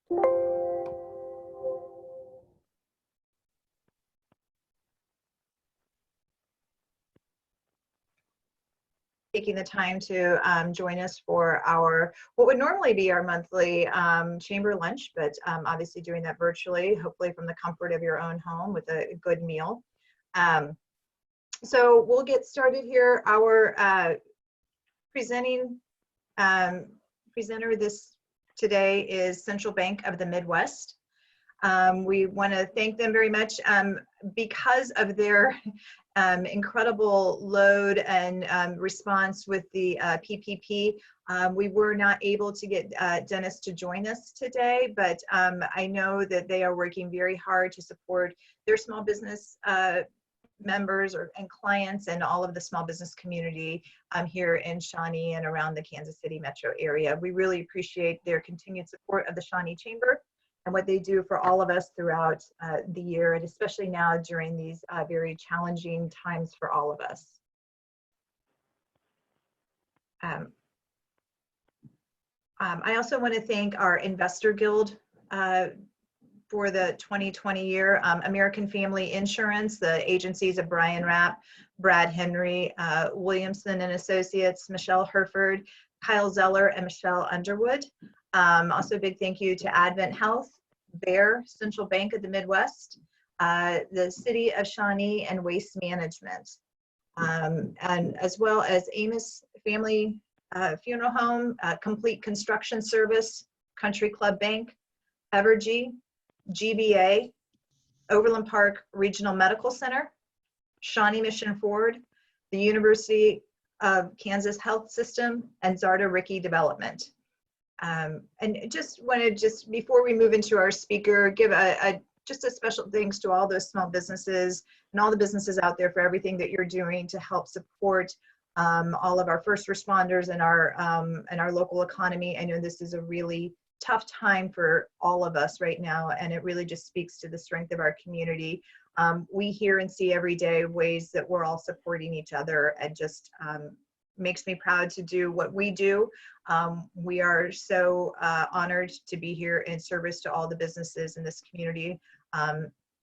Taking the time to join us for our, what would normally be our monthly chamber lunch, but obviously doing that virtually, hopefully from the comfort of your own home with a good meal. So we'll get started here. Our presenting presenter today is Central Bank of the Midwest. We want to thank them very much because of their incredible load and response with the PPP. We were not able to get Dennis to join us today, but I know that they are working very hard to support their small business members and clients and all of the small business community here in Shawnee and around the Kansas City metro area. We really appreciate their continued support of the Shawnee Chamber and what they do for all of us throughout the year, and especially now during these very challenging times for all of us. I also want to thank our Investor Guild for the 2020 year, American Family Insurance, the agencies of Brian Rapp, Brad Henry, Williamson and Associates, Michelle Herford, Kyle Zeller, and Michelle Underwood. Also a big thank you to Advent Health, Bear, Central Bank of the Midwest, the City of Shawnee, and Waste Management, and as well as Amos Family Funeral Home, Complete Construction Service, Country Club Bank, Evergy, GBA, Overland Park Regional Medical Center, Shawnee Mission Ford, the University of Kansas Health System, and Zarda Rickey Development. And just want to, before we move into our speaker, give just a special thanks to all those small businesses and all the businesses out there for everything that you're doing to help support all of our first responders and our local economy. I know this is a really tough time for all of us right now, and it really just speaks to the strength of our community. We hear and see every day ways that we're all supporting each other, and just makes me proud to do what we do. We are so honored to be here in service to all the businesses in this community,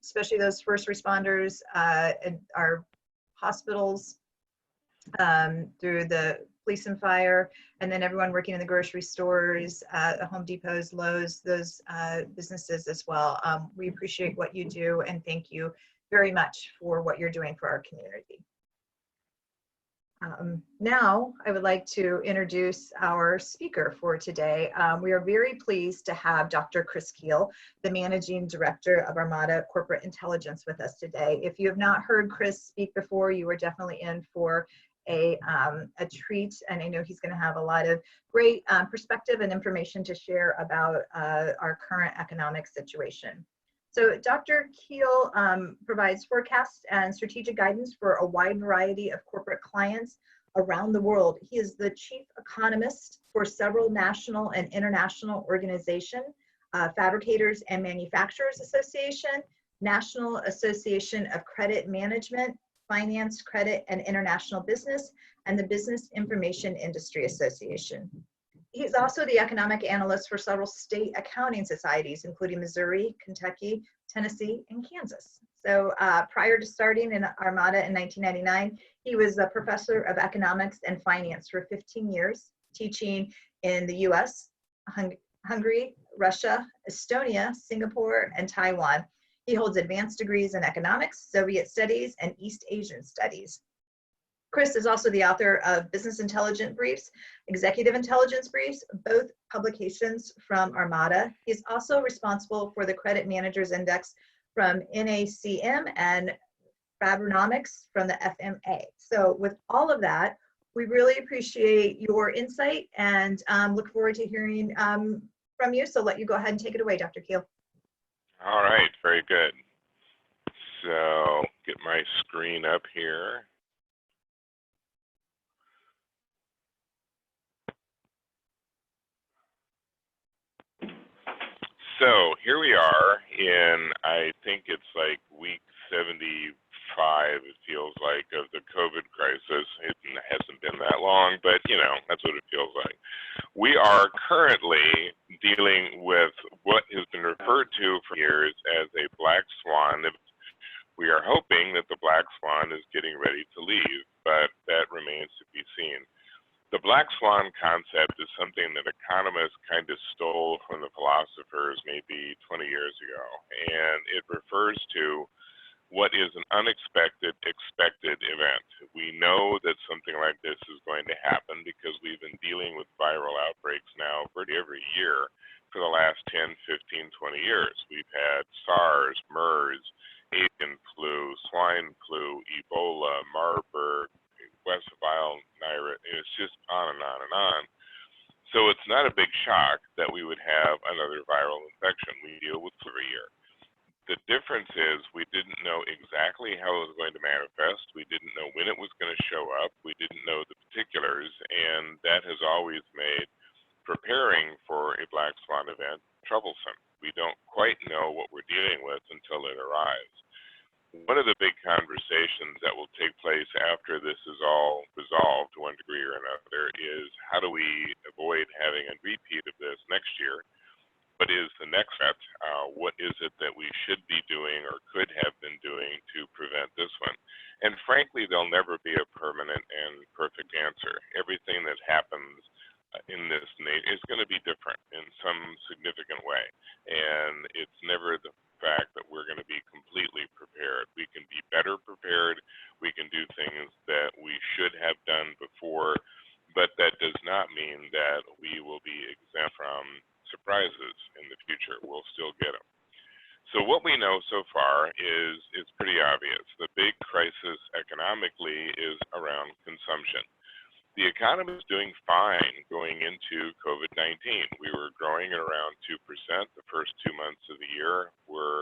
especially those first responders and our hospitals, through the police and fire, and then everyone working in the grocery stores, the Home Depots, Lowe's, those businesses as well. We appreciate what you do, and thank you very much for what you're doing for our community. Now, I would like to introduce our speaker for today. We are very pleased to have Dr. Chris Kuehl, the Managing Director of Armada Corporate Intelligence, with us today. If you have not heard Chris speak before, you are definitely in for a treat, and I know he's going to have a lot of great perspective and information to share about our current economic situation. So Dr. Kuehl provides forecasts and strategic guidance for a wide variety of corporate clients around the world. He is the chief economist for several national and international organizations, Fabricators and Manufacturers Association, National Association of Credit Management, Finance, Credit, and International Business, and the Business Information Industry Association. He's also the economic analyst for several state accounting societies, including Missouri, Kentucky, Tennessee, and Kansas. So prior to starting in Armada in 1999, he was a professor of economics and finance for 15 years, teaching in the US, Hungary, Russia, Estonia, Singapore, and Taiwan. He holds advanced degrees in economics, Soviet studies, and East Asian studies. Chris is also the author of Business Intelligence Briefs, Executive Intelligence Briefs, both publications from Armada. He's also responsible for the Credit Managers Index from NACM and Fabrinomics from the FMA. So with all of that, we really appreciate your insight and look forward to hearing from you. So let you go ahead and take it away, Dr. Kuehl. All right, very good. So get my screen up here. So here we are in, I think it's like week 74 5, it feels like, of the COVID crisis. It hasn't been that long, but that's what it feels like. We are currently dealing with what has been referred to for years as a black swan. We are hoping that the black swan is getting ready to leave, but that remains to be seen. The black swan concept is something that economists kind of stole from the philosophers maybe 20 years ago, and it refers to what is an unexpected, expected event. We know that something like this is going to happen because we've been dealing with viral outbreaks now pretty every year for the last 10, 15, 20 years. We've had SARS, MERS, avian flu, swine flu, Ebola, Marburg, West Nile, it's just on and on and on. So it's not a big shock that we would have another viral infection. We deal with flu every year. The difference is we didn't know exactly how it was going to manifest. We didn't know when it was going to show up. We didn't know the particulars, and that has always made preparing for a black swan event troublesome. We don't quite know what we're dealing with until it arrives. One of the big conversations that will take place after this is all resolved to one degree or another is how do we avoid having a repeat of this next year? What is the next step? What is it that we should be doing or could have been doing to prevent this one? And frankly, there'll never be a permanent and perfect answer. Everything that happens in this nature is going to be different in some significant way. And it's never the fact that we're going to be completely prepared. We can be better prepared. We can do things that we should have done before, but that does not mean that we will be exempt from surprises in the future. We'll still get them. So what we know so far is pretty obvious. The big crisis economically is around consumption. The economy is doing fine going into COVID-19. We were growing at around 2% the first 2 months of the year. We're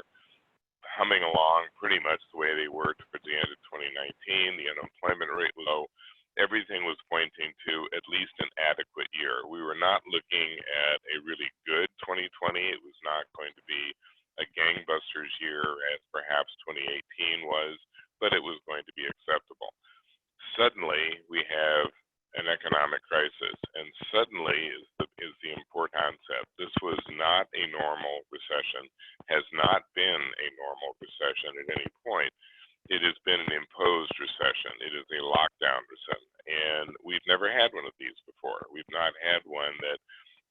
humming along pretty much the way they were towards the end of 2019. The unemployment rate was low. Everything was pointing to at least an adequate year. We were not looking at a really good 2020. It was not going to be a gangbusters year as perhaps 2018 was, but it was going to be acceptable. Suddenly, we have an economic crisis, and suddenly is the important concept. This was not a normal recession, has not been a normal recession at any point. It has been an imposed recession. It is a lockdown recession, and we've never had one of these before. We've not had one that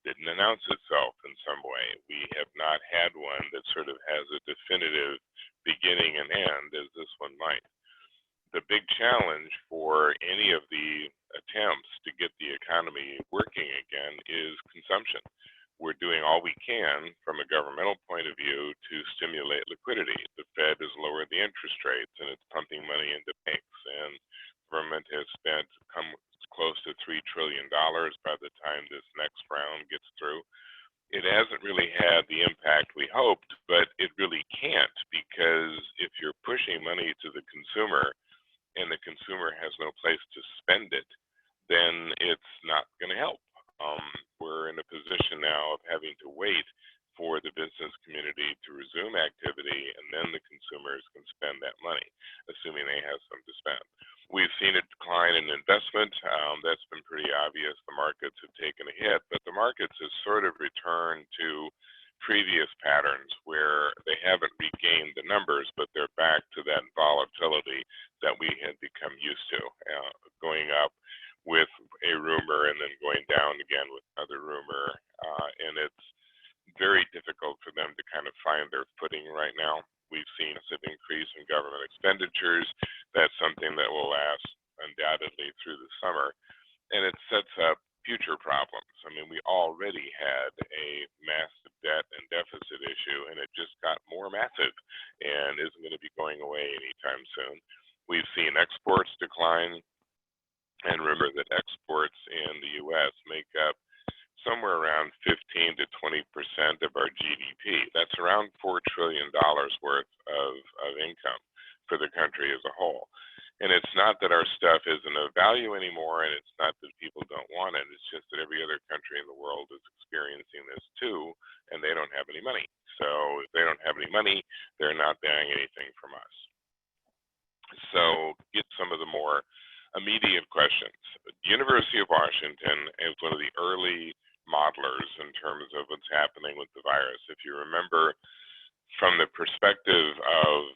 didn't announce itself in some way. We have not had one that sort of has a definitive beginning and end as this one might. The big challenge for any of the attempts to get the economy working again is consumption. We're doing all we can from a governmental point of view to stimulate liquidity. The Fed has lowered the interest rates and it's pumping money into banks, and government has spent close to $3 trillion by the time this next round gets through. It hasn't really had the impact we hoped, but it really can't, because if you're pushing money to the consumer and the consumer has no place to spend it, then it's not going to help. We're in a position now of having to wait for the business community to resume activity, and then the consumers can spend that money, assuming they have some to spend. We've seen a decline in investment. That's been pretty obvious. The markets have taken a hit, but the markets have sort of returned to previous patterns where they haven't regained the numbers, but they're back to that volatility that we had become used to, going up with a rumor and then going down again with another rumor, and it's very difficult for them to kind of find their footing right now. We've seen a massive increase in government expenditures. That's something that will last undoubtedly through the summer, and it sets up future problems. I mean, we already had a massive debt and deficit issue, and it just got more massive and isn't going to be going away anytime soon. We've seen exports decline, and remember that exports in the U.S. make up somewhere around 15 to 20% of our GDP. That's around $4 trillion worth of income for the country as a whole. And it's not that our stuff isn't of value anymore, and it's not that people don't want it. It's just that every other country in the world is experiencing this too, and they don't have any money. So if they don't have any money, they're not buying anything from us. So get some of the more immediate questions. University of Washington is one of the early modelers in terms of what's happening with the virus. If you remember, from the perspective of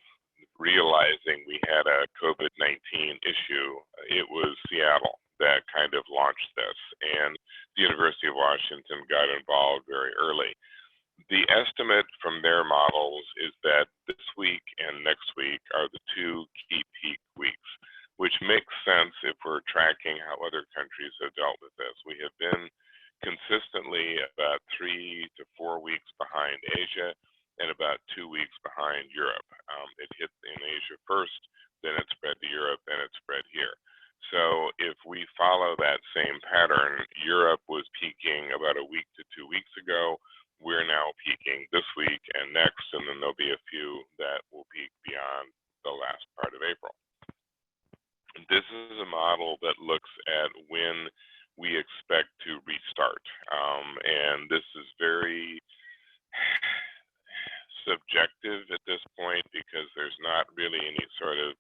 realizing we had a COVID-19 issue, it was Seattle that kind of launched this, and the University of Washington got involved very early. The estimate from their models is that this week and next week are the two key peak weeks, which makes sense if we're tracking how other countries have dealt with this. We have been consistently about 3 to 4 weeks behind Asia and about 2 weeks behind Europe. It hit in Asia first, then it spread to Europe, and it spread here. So if we follow that same pattern, Europe was peaking about a week to 2 weeks ago. We're now peaking this week and next, and then there'll be a few that will peak beyond the last part of April. This is a model that looks at when we expect to restart, and this is very subjective at this point because there's not really any sort of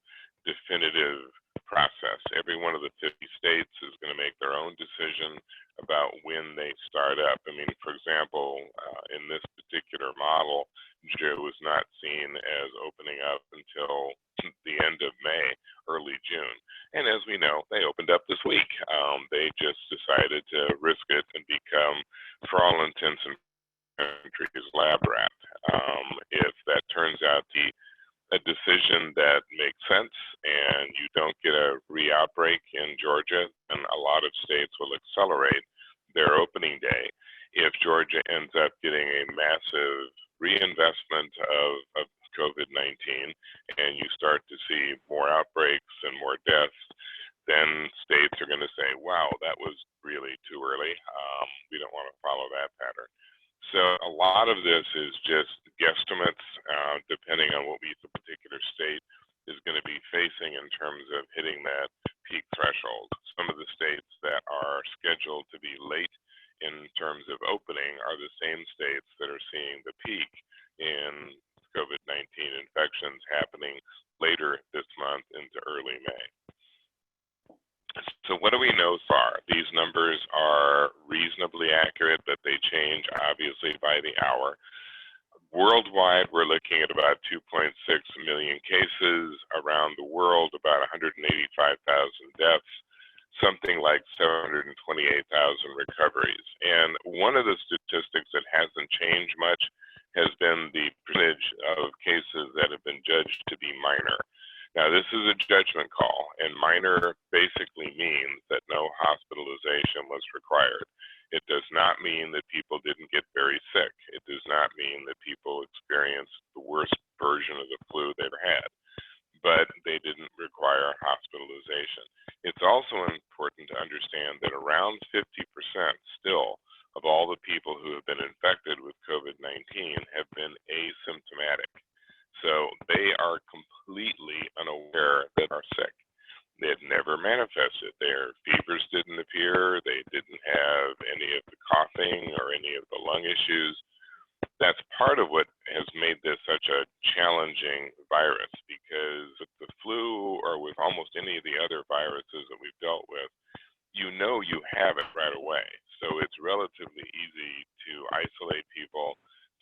definitive process. Every one of the 50 states is going to make their own decision about when they start up. I mean, for example, in this particular model, Georgia was not seen as opening up until the end of May, early June. And as we know, they opened up this week. They just decided to risk it and become, for all intents and countries, lab rat. If that turns out to be a decision that makes sense and you don't get a re-outbreak in Georgia, then a lot of states will accelerate their opening day. If Georgia ends up getting a massive reinvestment of COVID-19 and you start to see more outbreaks and more deaths, then states are going to say, wow, that was really too early. We don't want to follow that pattern. So a lot of this is just guesstimates, depending on what the particular state is going to be facing in terms of hitting that peak threshold. Some of the states that are scheduled to be late in terms of opening are the same states that are seeing the peak in COVID-19 infections happening later this month into early May. So what do we know so far? These numbers are reasonably accurate, but they change obviously by the hour. Worldwide, we're looking at about 2.6 million cases. Around the world, about 185,000 deaths, something like 728,000 recoveries. And one of the statistics that hasn't changed much has been the percentage of cases that have been judged to be minor. Now, this is a judgment call, and minor basically means that no hospitalization was required. It does not mean that people didn't get very sick. It does not mean that people experienced the worst version of the flu they ever had, but they didn't require hospitalization. It's also important to understand that around 50% still of all the people who have been infected with COVID-19 have been asymptomatic. So they are completely unaware that they are sick. They had never manifested. Their fevers didn't appear. They didn't have any of the coughing or any of the lung issues. That's part of what has made this such a challenging virus, because with the flu or with almost any of the other viruses that we've dealt with, you know you have it right away. So it's relatively easy to isolate people,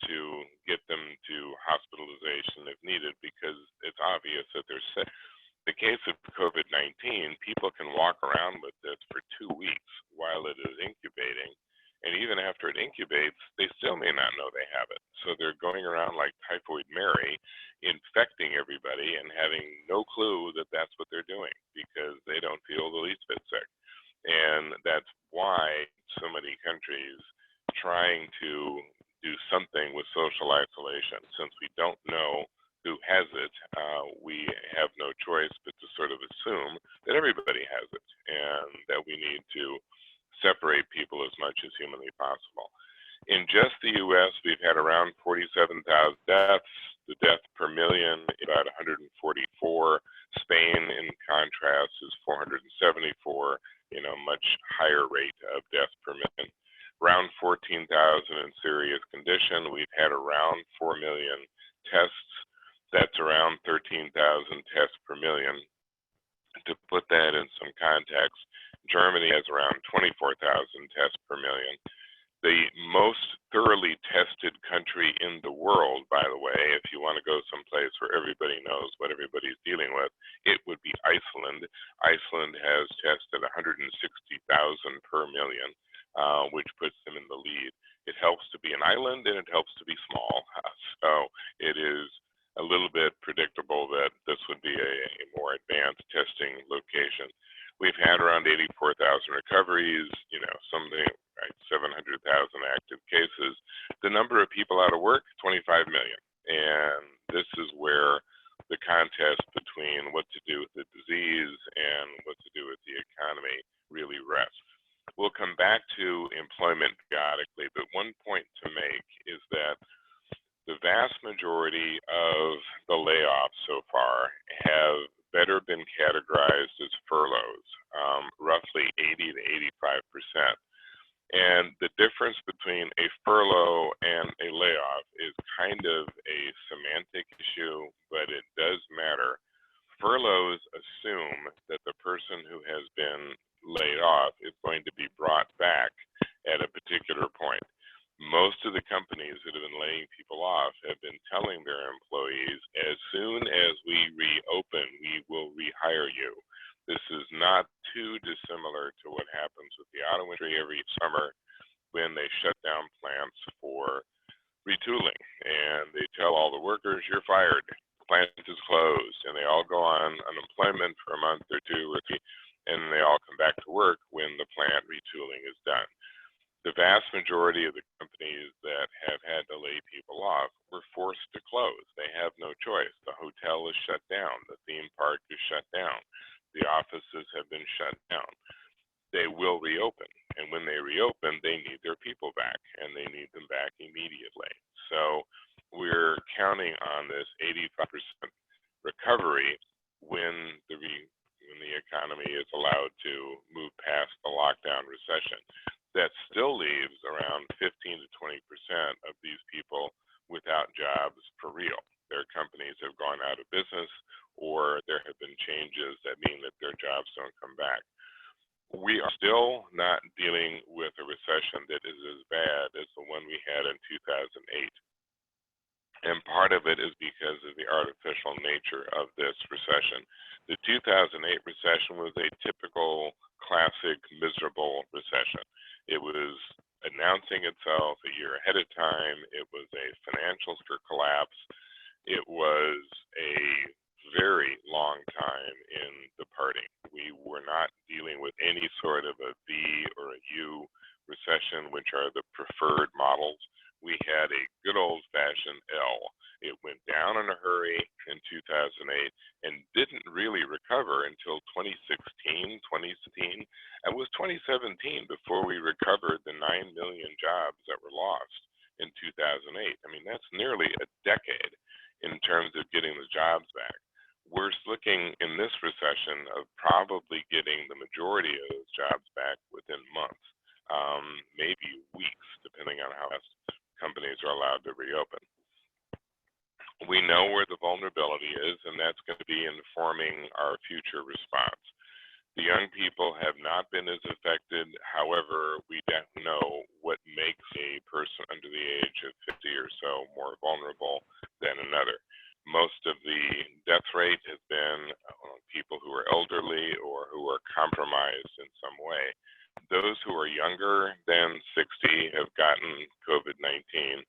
to get them to hospitalization if needed, because it's obvious that they're sick. In the case of COVID-19, people can walk around with this for 2 weeks while it is incubating, and even after it incubates, they still may not know they have it. So they're going around like Typhoid Mary, infecting everybody and having no clue that that's what they're doing, because they don't feel the least bit sick. And that's why so many countries trying to do something with social isolation. Since we don't know who has it, we have no choice but to sort of assume that everybody has it and that we need to separate people as much as humanly possible. In just the US, we've had around 47,000 deaths. The death per million is about 144. Spain, in contrast, is 474, much higher rate of death per million. Around 14,000 in serious condition. We've had around 4 million tests. That's around 13,000 tests per million. To put that in some context, Germany has around 24,000 tests per million. The most thoroughly tested country in the world, by the way, if you want to go someplace where everybody knows what everybody's dealing with, it would be Iceland. Iceland has tested 160,000 per million, which puts them in the lead. It helps to be an island and it helps to be small. So it is a little bit predictable that this would be a more advanced testing location. We've had around 84,000 recoveries, something like 700,000 active cases. The number of people out of work, 25 million. And this is where the contest between what to do with the disease and what to do with the economy really rests. We'll come back to employment periodically, but one point to make is that the vast majority of the layoffs so far have better been categorized as furloughs, roughly 80 to 85%. And the difference between a furlough and a layoff is kind of a semantic issue, but it does matter. Furloughs assume that the person who has been laid off is going to be brought back at a particular point. Most of the companies that have been laying people off have been telling their employees, as soon as we reopen, we will rehire you. This is not too dissimilar to what happens with the auto industry every summer when they shut down plants for retooling. And they tell all the workers, you're fired. The plant is closed. And they all go on unemployment for a month or two or three, and they all come back to work when the plant retooling is done. The vast majority of the companies that have had to lay people off were forced to close. They have no choice. The hotel is shut down. The theme park is shut down. The offices have been shut down. They will reopen. And when they reopen, they need their people back, and they need them back immediately. So we're counting on this 85% recovery when the economy is allowed to move past the lockdown recession. That still leaves around 15 to 20% of these people without jobs for real. Their companies have gone out of business, or there have been changes that mean that their jobs don't come back. We are still not dealing with a recession that is as bad as the one we had in 2008. And part of it is because of the artificial nature of this recession. The 2008 recession was a typical, classic, miserable recession. It was announcing itself a year ahead of time. It was a financial collapse. It was a very long time in departing. We were not dealing with any sort of a V or a U recession, which are the preferred models. We had a good old-fashioned L. It went down in a hurry in 2008 and didn't really recover until 2016, 2017. It was 2017 before we recovered the 9 million jobs that were lost in 2008. I mean, that's nearly a decade in terms of getting the jobs back. We're looking in this recession of probably getting the majority of those jobs back within months, maybe weeks, depending on how fast companies are allowed to reopen. We know where the vulnerability is, and that's going to be informing our future response. The young people have not been as affected. However, we don't know what makes a person under the age of 50 or so more vulnerable than another. Most of the death rate has been people who are elderly or who are compromised in some way. Those who are younger than 60 have gotten COVID-19.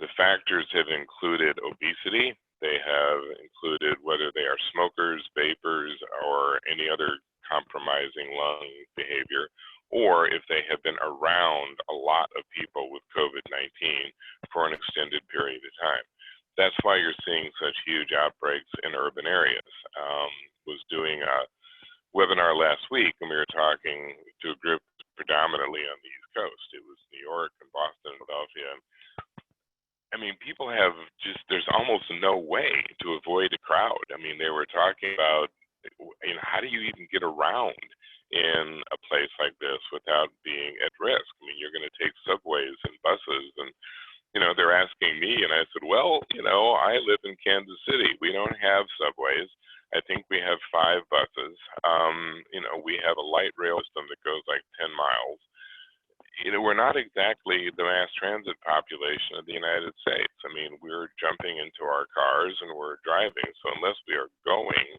The factors have included obesity. They have included whether they are smokers, vapors, or any other compromising lung behavior, or if they have been around a lot of people with COVID-19 for an extended period of time. That's why you're seeing such huge outbreaks in urban areas. Was doing a webinar last week, and we were talking to a group predominantly on the East Coast. It was New York and Boston, Philadelphia. I mean, people have there's almost no way to avoid a crowd. I mean, they were talking about, how do you even get around in a place like this without being at risk? I mean, you're going to take subways and buses, and they're asking me, and I said, well, I live in Kansas City. We don't have subways. I think we have 5 buses. We have a light rail system that goes like 10 miles. We're not exactly the mass transit population of the United States. I mean, we're jumping into our cars and we're driving. So unless we are going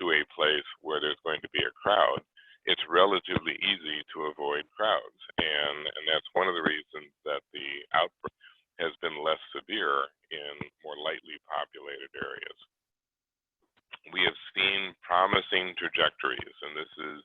to a place where there's going to be a crowd, it's relatively easy to avoid crowds. And that's one of the reasons that the outbreak has been less severe in more lightly populated areas. We have seen promising trajectories, and this is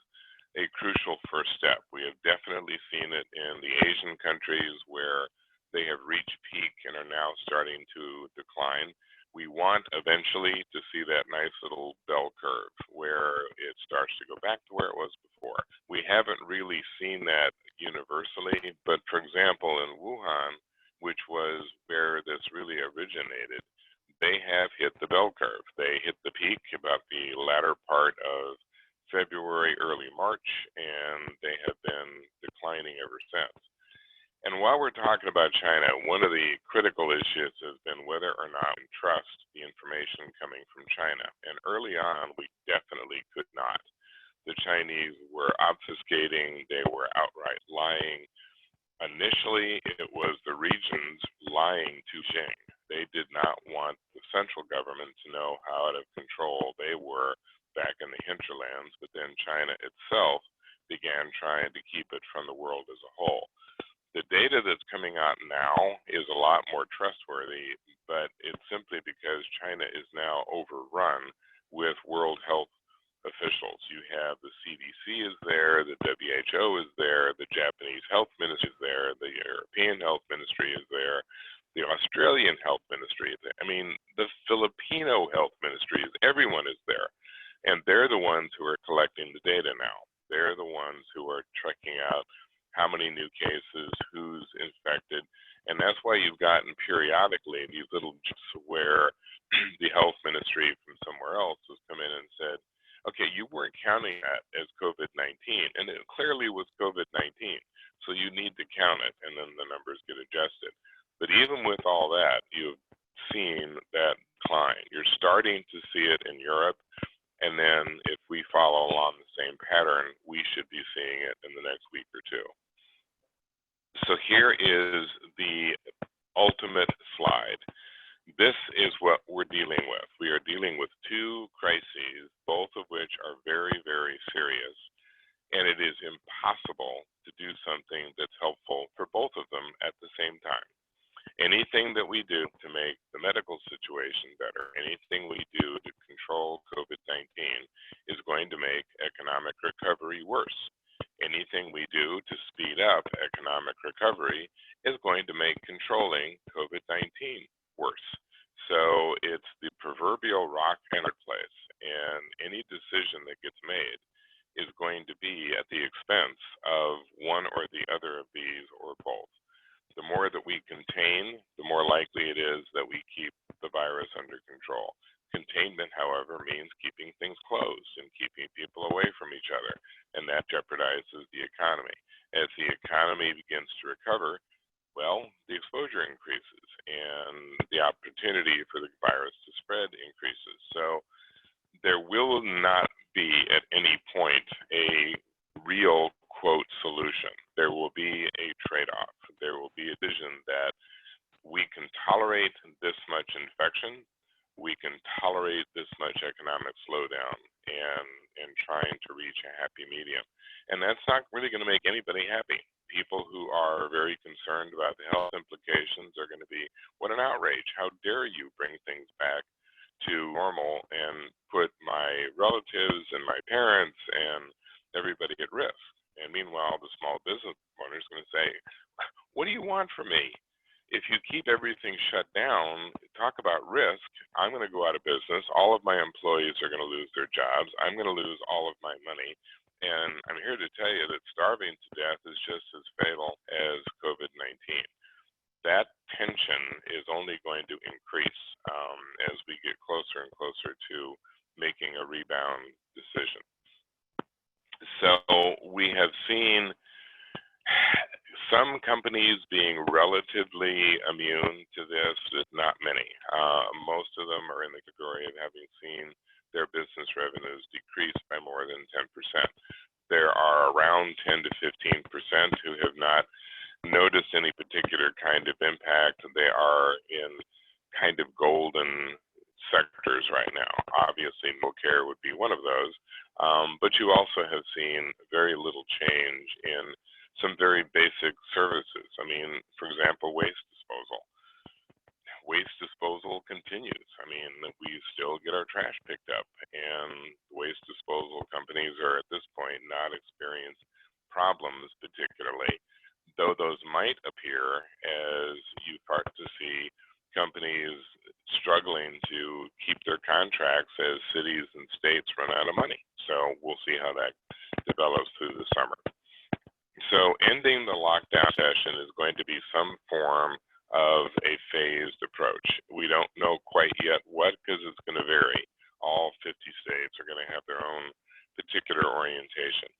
a crucial first step. We have definitely seen it in the Asian countries where they have reached peak and are now starting to decline. We want eventually to see that nice little bell curve where it starts to go back to where it was before. We haven't really seen that universally, but for example, in Wuhan, which was where this really originated, they have hit the bell curve. They hit the peak about the latter part of February, early March, and they have been declining ever since. And while we're talking about China, one of the critical issues has been whether or not we trust the information coming from China. And early on, we definitely could not. The Chinese were obfuscating, they were outright lying. Initially, it was the regions lying to Beijing. They did not want the central government to know how out of control they were back in the hinterlands, but then China itself began trying to keep it from the world as a whole. The data that's coming out now is a lot more trustworthy, but it's simply because China is now overrun with World Health officials. You have the CDC is there, the WHO is there, the Japanese Health Ministry is there, the European Health Ministry is there, the Australian Health Ministry is there. I mean, the Filipino Health Ministry is, everyone is there. And they're the ones who are collecting the data now. They're the ones who are checking out how many new cases, who's infected. And that's why you've gotten periodically these little jumps where the health ministry from somewhere else has come in and said, okay, you weren't counting that as COVID-19, and it clearly was COVID-19, so you need to count it, and then the numbers get adjusted. But even with all that, you've seen that decline. You're starting to see it in Europe, and then if we follow along the same pattern, we should be seeing it in the next week or two. So here is the ultimate slide. This is what we're dealing with. We are dealing with 2 crises, both of which are very, very serious, and it is impossible to do something that's helpful for both of them at the same time. Anything that we do to make the medical situation better, anything we do to control COVID-19 is going to make economic recovery worse. Anything we do to speed up economic recovery is going to make controlling COVID-19 worse. So it's the proverbial rock and hard place, and any decision that gets made is going to be at the expense of one or the other of these or both. The more that we contain, the more likely it is that we keep the virus under control. Containment, however, means keeping things closed and keeping people away from each other, and that jeopardizes the economy. As the economy begins to recover, well, the exposure increases and the opportunity for the virus to spread increases. So there will not be at any point a real, quote, solution. There will be a trade-off. There will be a vision that we can tolerate this much infection, we can tolerate this much economic slowdown, and trying to reach a happy medium. And that's not really going to make anybody happy. People who are very concerned about the health implications are going to be, what an outrage. How dare you bring things back to normal and put my relatives and my parents and everybody at risk. And meanwhile, the small business owner is going to say, what do you want from me? If you keep everything shut down, talk about risk. I'm going to go out of business. All of my employees are going to lose their jobs. I'm going to lose all of my money. And I'm here to tell you that starving to death is just as fatal as COVID-19. That tension is only going to increase as we get closer and closer to making a rebound decision. So we have seen some companies being relatively immune to this, not many. Most of them are in the category of having seen their business revenues decrease by more than 10%. There are around 10 to 15% who have not noticed any particular kind of impact. They are in kind of golden sectors right now. Obviously, no care would be one of those, but you also have seen very little change in some very basic services. I mean, for example, waste disposal. Waste disposal continues. I mean, we still get our trash picked up, and waste disposal companies are at this point not experiencing problems particularly, though those might appear as you start to see companies struggling to keep their contracts as cities and states run out of money. So we'll see how that develops through the summer. So ending the lockdown session is going to be some form of a phased approach. We don't know quite yet what, because it's going to vary. All 50 states are going to have their own particular orientation.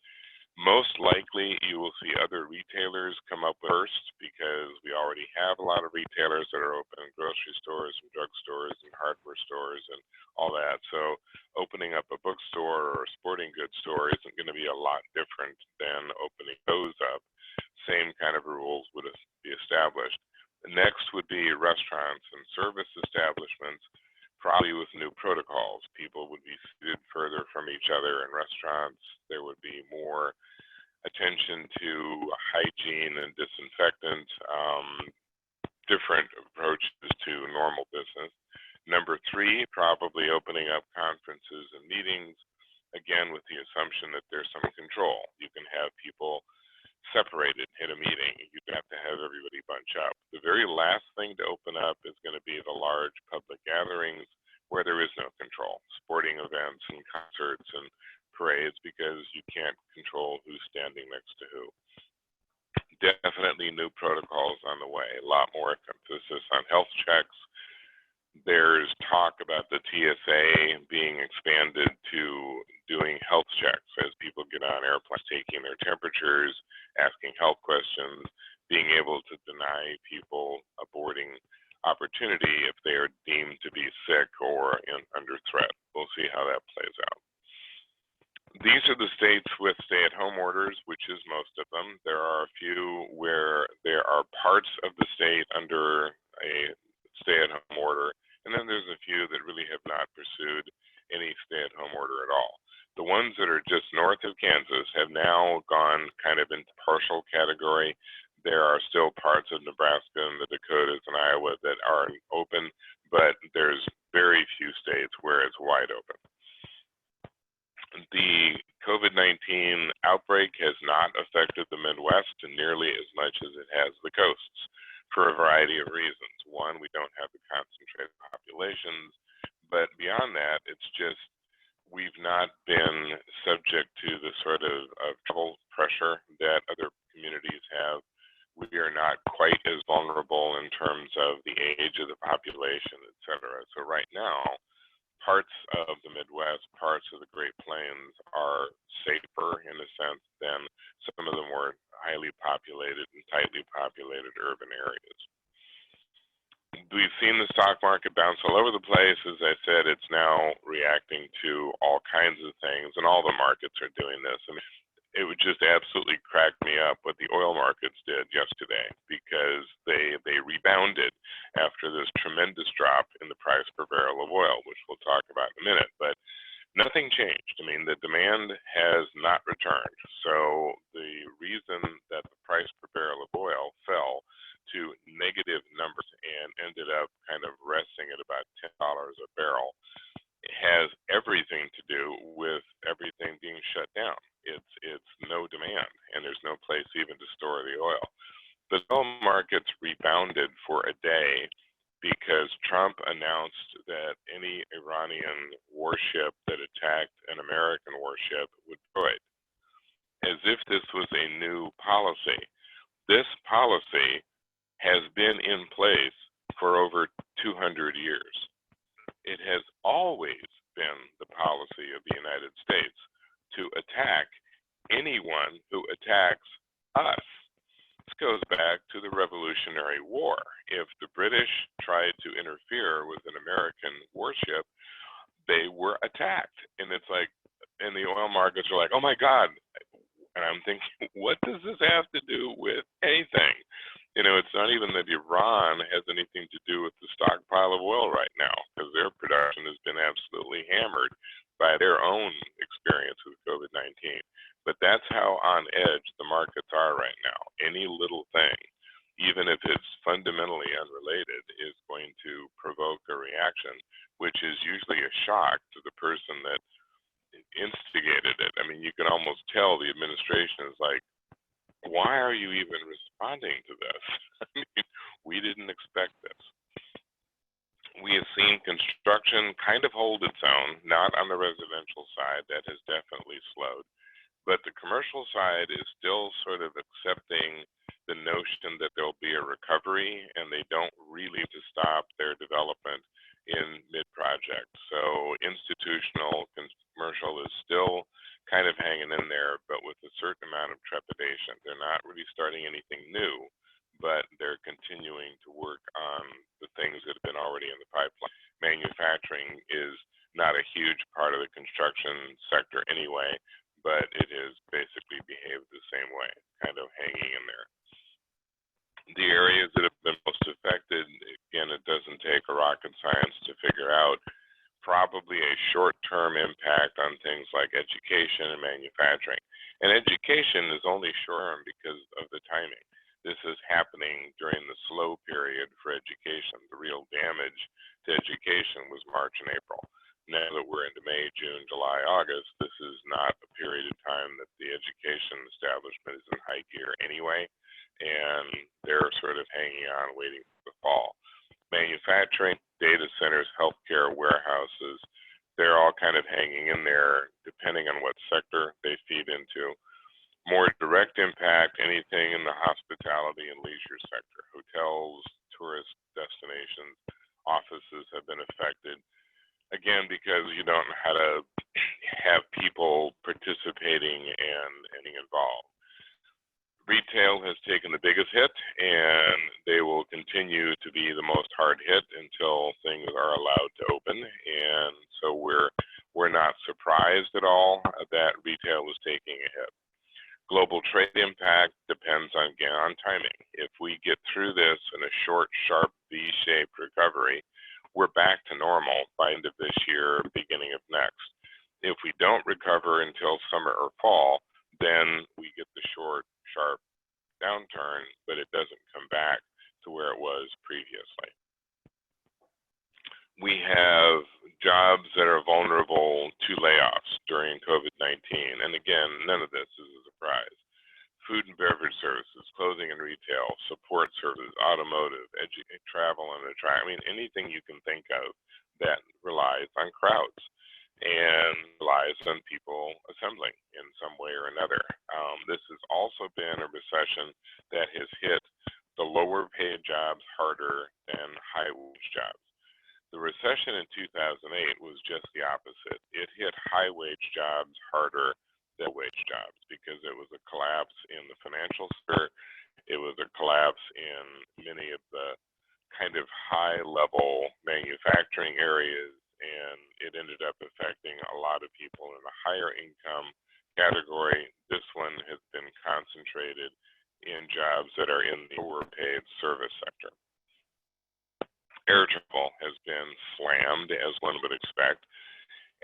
Most likely, you will see other retailers come up first, because we already have a lot of retailers that are open, grocery stores and drugstores and hardware stores and all that. So opening up a bookstore or a sporting goods store isn't going to be a lot different than opening those up. Same kind of rules would be established. Next would be restaurants and service establishments, probably with new protocols. People would be seated further from each other in restaurants. There would be more attention to hygiene and disinfectant, different approaches to normal business. Number three, probably opening up conferences and meetings, again with the assumption that there's some control. You can have people separated in a meeting. You have to have everybody bunch up. The very last thing to open up is going to be the large public gatherings where there is no control, sporting events and concerts and parades, because you can't control who's standing next to who. Definitely new protocols on the way. A lot more emphasis on health checks. There's talk about the TSA being expanded to doing health checks as people get on airplanes, taking their temperatures, asking health questions, being able to deny people a boarding opportunity if they are deemed to be sick or under threat. We'll see how that plays out. These are the states with stay-at-home orders, which is most of them. There are a few where there are parts of the state under a stay-at-home order, and then there's a few that really have not pursued any stay-at-home order at all. The ones that are just north of Kansas have now gone kind of into partial category. There are still parts of Nebraska and the Dakotas and Iowa that are open, but there's very few states where it's wide open. The COVID-19 outbreak has not affected the Midwest nearly as much as it has the coasts, for a variety of reasons. One, we don't have the concentrated populations, but beyond that, it's just we've not been subject to the sort of travel pressure that other communities have. We are not quite as vulnerable in terms of the age of the population, et cetera. So right now, parts of the Midwest, parts of the Great Plains are safer in a sense than some of the more highly populated and tightly populated urban areas. We've seen the stock market bounce all over the place. As I said, it's now reacting to all kinds of things, and all the markets are doing this. I mean, it would just absolutely crack me up what the oil markets did yesterday, because they rebounded after this tremendous drop in the price per barrel of oil, which we'll talk about in a minute. But nothing changed. I mean, the demand has not returned. So the reason that the price per barrel of oil fell to negative numbers and ended up kind of resting at about $10 a barrel has everything to do with everything being shut down. It's no demand, and there's no place even to store the oil. The oil markets rebounded for a day because Trump announced that any Iranian warship that attacked an American warship would be destroyed, as if this was a new policy. This policy has been in place for over 200 years. It has always been the policy of the United States to attack anyone who attacks us. goes back to the Revolutionary War. If the British tried to interfere with an American warship, they were attacked. And it's like, and the oil markets are like, oh my God. And I'm thinking, what does this have to do with anything? You know, it's not even that Iran has anything to do with the stockpile of oil right now, because their production has been absolutely hammered by their own experience with COVID-19. But that's how on edge the markets are right now. Any little thing, even if it's fundamentally unrelated, is going to provoke a reaction, which is usually a shock to the person that instigated it. I mean, you can almost tell the administration is like, why are you even responding to this? I mean, we didn't expect this. We have seen construction kind of hold its own, not on the residential side. That has definitely slowed. But the commercial side is still sort of accepting the notion that there'll be a recovery, and they don't really to stop their development in mid-project. So institutional commercial is still kind of hanging in there, but with a certain amount of trepidation. They're not really starting anything new, but they're continuing to work on the things that have been already in the pipeline. Manufacturing is not a huge part of the construction sector anyway, but it has basically behaved the same way, kind of hanging in there. The areas that have been most affected, again, it doesn't take a rocket science to figure out, probably a short-term impact on things like education and manufacturing. And education is only short-term because of the timing. This is happening during the slow period for education. The real damage to education was March and April. Now that we're into May, June, July, August, this is not a period of time that the education establishment is in high gear anyway, and they're sort of hanging on, waiting for the fall. Manufacturing, data centers, healthcare, warehouses, they're all kind of hanging in there depending on what sector they feed into. More direct impact, anything in the hospitality and leisure sector. Hotels, tourist destinations, offices have been affected. Again, because you don't know how to have people participating and getting involved. Retail has taken the biggest hit, and they will continue to be the most hard hit until things are allowed to open. And so we're not surprised at all that retail is taking a hit. Global trade impact depends on timing. If we get through this in a short, sharp V-shaped recovery, we're back to normal by end of this year, beginning of next. If we don't recover until summer or fall, then we get the short, sharp downturn, but it doesn't come back to where it was previously. We have jobs that are vulnerable to layoffs during COVID-19. And again, none of this is a surprise. Food and beverage services, clothing and retail, support services, automotive, travel and attraction. I mean, anything you can think of that relies on crowds and relies on people assembling in some way or another. This has also been a recession that has hit the lower paid jobs harder than high wage jobs. The recession in 2008 was just the opposite. It hit high wage jobs harder than wage jobs because it was a collapse in the financial sector. It was a collapse in many of the kind of high level manufacturing areas, and it ended up affecting a lot of people in the higher income category. This one has been concentrated in jobs that are in the lower paid service sector. Air travel has been slammed, as one would expect.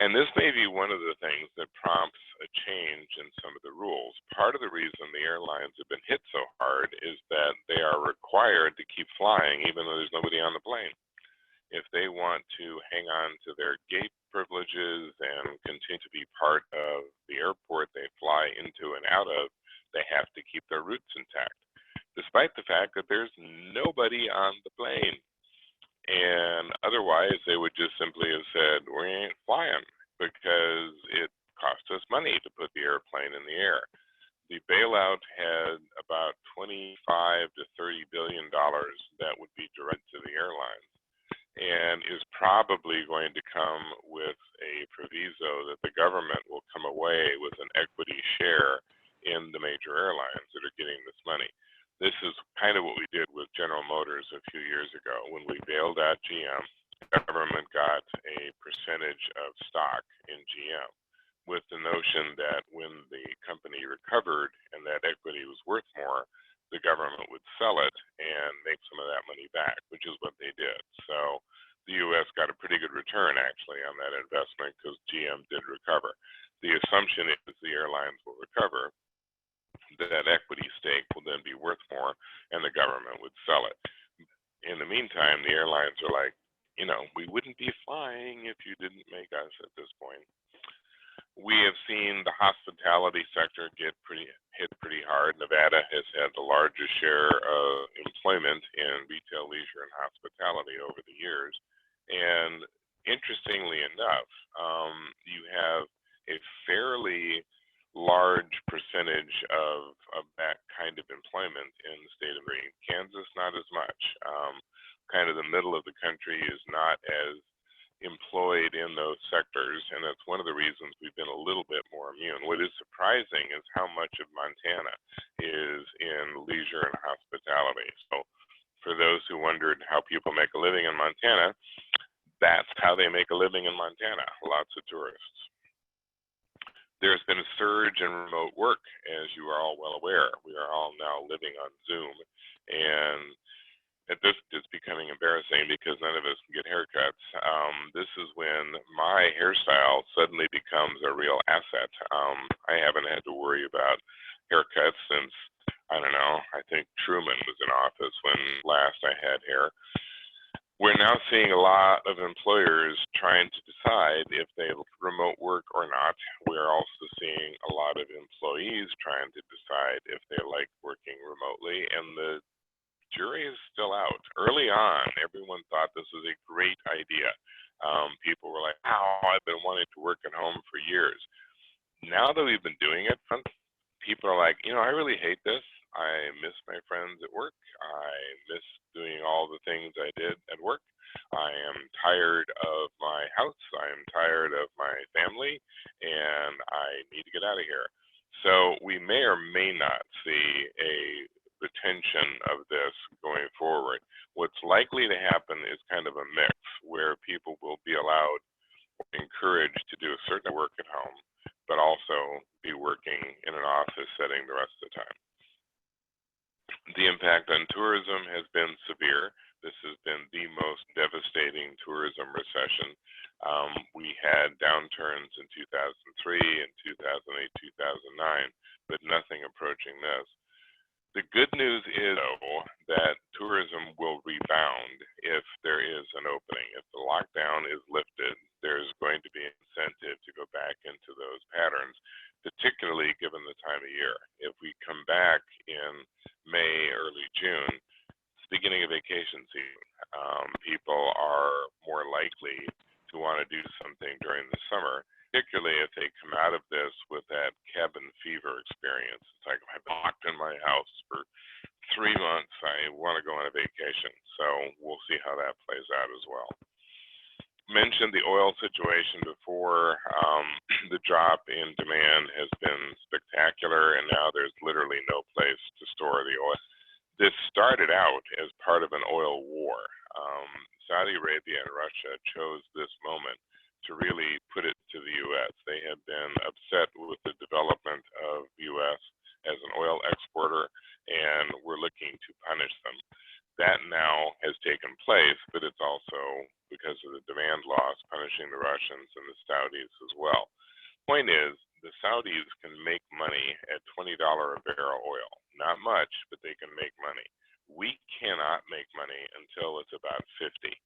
And this may be one of the things that prompts a change in some of the rules. Part of the reason the airlines have been hit so hard is that they are required to keep flying even though there's nobody on the plane. If they want to hang on to their gate privileges and continue to be part of the airport they fly into and out of, they have to keep their routes intact, despite the fact that there's nobody on the plane. And otherwise, they would just simply have said, we ain't flying because it cost us money to put the airplane in the air. The bailout had about $25 to $30 billion that would be directed to the airlines, and is probably going to come with a proviso that the government will come away with an equity share in the major airlines that are getting this money. This is in GM, with the notion that when the company recovered and that equity was worth more, the government would sell it and make some of that money back, which is what they did. So the U.S. got a pretty good return actually on that investment because GM did recover. The assumption is the airlines will recover, that equity stake will then be worth more and the government would sell it. In the meantime, the airlines are like, you know, we wouldn't be flying if you didn't make us at this point. We have seen the hospitality sector get hit pretty hard. Nevada has had the largest share of employment in retail, leisure, and hospitality over the years. And interestingly enough, you have a fairly large percentage of that kind of employment in the state of Missouri. Kansas, not as much. Kind of the middle of the country is not as employed in those sectors, and that's one of the reasons we've been a little bit more immune. What is surprising is how much of Montana is in leisure and hospitality. So for those who wondered how people make a living in Montana, that's how they make a living in Montana, lots of tourists. There's been a surge in remote work, as you are all well aware. We are all now living on Zoom, and at this, it's becoming embarrassing because none of us can get haircuts. This is when my hairstyle suddenly becomes a real asset. I haven't had to worry about haircuts since, I don't know, I think Truman was in office when last I had hair. We're now seeing a lot of employers trying to decide if they remote work or not. We're also seeing a lot of employees trying to decide if they like working remotely, and the jury is still out. Early on, everyone thought this was a great idea. People were like, "Oh, I've been wanting to work at home for years." Now that we've been doing it, people are like, you know, I really hate this. I miss my friends at work. I miss doing all the things I did at work. I am tired of my house. I am tired of my family, and I need to get out of here. So we may or may not see a retention of this going forward. What's likely to happen is kind of a mix where people will be allowed or encouraged to do a certain work at home, but also be working in an office setting the rest of the time. The impact on tourism has been severe. This has been the most devastating tourism recession. We had downturns in 2003 and 2008, 2009, but nothing approaching this. The good news is, though, that tourism will rebound if there is an opening. If the lockdown is lifted, there's going to be incentive to go back into those patterns, particularly given the time of year. If we come back in May, early June, it's the beginning of vacation season. People are more likely to want to do something during the summer, particularly if they come out of this with that cabin fever experience. It's like, I've been locked in my house for 3 months, I want to go on a vacation. So we'll see how that plays out as well. Mentioned the oil situation before. The drop in demand has been spectacular, and now there's literally no place to store the oil. This started out as part of an oil war. Saudi Arabia and Russia chose this moment to really put it to the U.S. They have been upset with the development of the U.S. as an oil exporter, and we're looking to punish them. That now has taken place, but it's also because of the demand loss, punishing the Russians and the Saudis as well. Point is, the Saudis can make money at $20 a barrel oil. Not much, but they can make money. We cannot make money until it's about 50.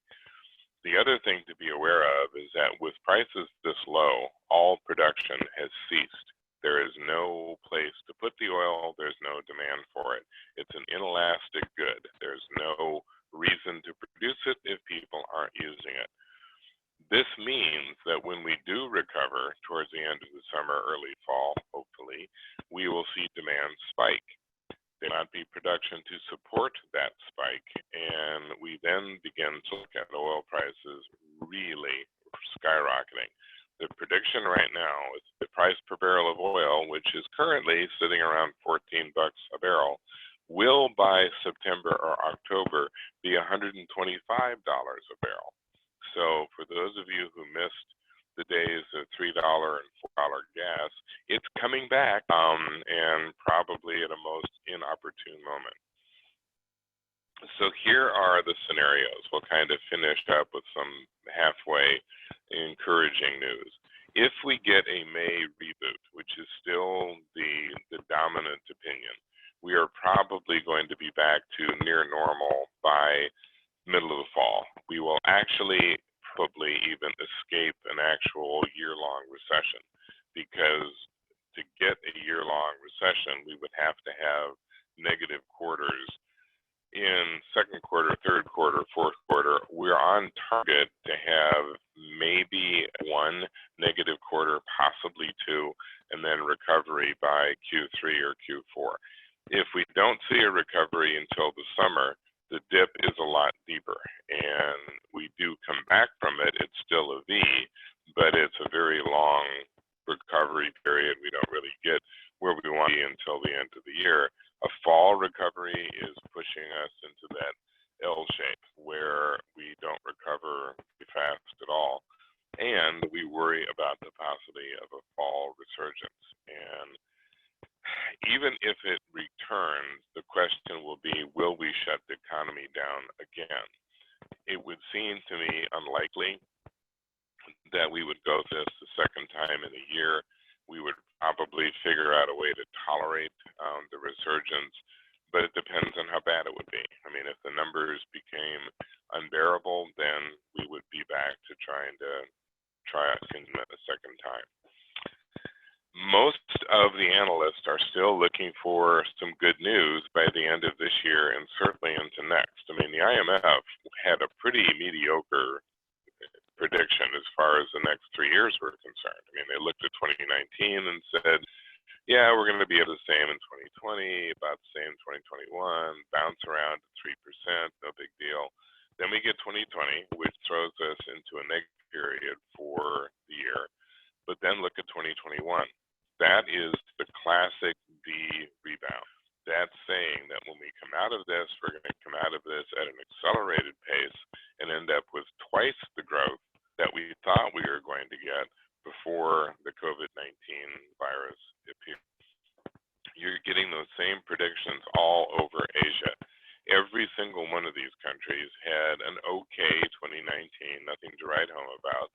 The other thing to be aware of is that with prices this low, all production has ceased. There is no place to put the oil. There's no demand for it. It's an inelastic good. There's no reason to produce it if people aren't using it. This means that when we do recover towards the end of the summer, early fall, hopefully, we will see demand spike. There will not be production to support that spike, and we then begin to look at oil prices really skyrocketing. The prediction right now is the price per barrel of oil, which is currently sitting around $14 a barrel, will by September or October be $125 a barrel. So for those of you who missed the days of $3 and $4 gas, it's coming back, and probably at a most inopportune moment. So here are the scenarios. We'll kind of finish up with some halfway encouraging news. If we get a May reboot, which is still the dominant opinion, we are probably going to be back to near normal by middle of the fall. We will actually probably even escape an actual year-long recession, because to get a year-long recession, we would have to have negative quarters in second quarter, third quarter, fourth quarter. We're on target to have maybe one negative quarter, possibly two, and then recovery by Q3 or Q4. If we don't see a recovery until the summer, the dip is a lot deeper, and we do come back from it. It's still a V, but it's a very long recovery period. We don't really get where we want to be until the end of the year. A fall recovery is pushing us into that L shape where we don't recover fast at all, and we worry about the possibility of a fall resurgence. And even if it returns, the question will be, will we shut the economy down again? It would seem to me unlikely that we would go this the second time in a year. We would probably figure out a way to tolerate the resurgence, but it depends on how bad it would be. I mean, if the numbers became unbearable, then we would be back to try it a second time. Most of the analysts are still looking for some good news by the end of this year and certainly into next. I mean, the IMF had a pretty mediocre prediction as far as the next 3 years were concerned. I mean, they looked at 2019 and said, yeah, we're going to be the same in 2020, about the same in 2021, bounce around to 3%, no big deal. Then we get 2020, which throws us into a negative period for the year. But then look at 2021. That is the classic D rebound. That's saying that when we come out of this, we're going to come out of this at an accelerated pace and end up with twice the growth that we thought we were going to get before the COVID-19 virus appeared. You're getting those same predictions all over Asia. Every single one of these countries had an okay 2019, nothing to write home about,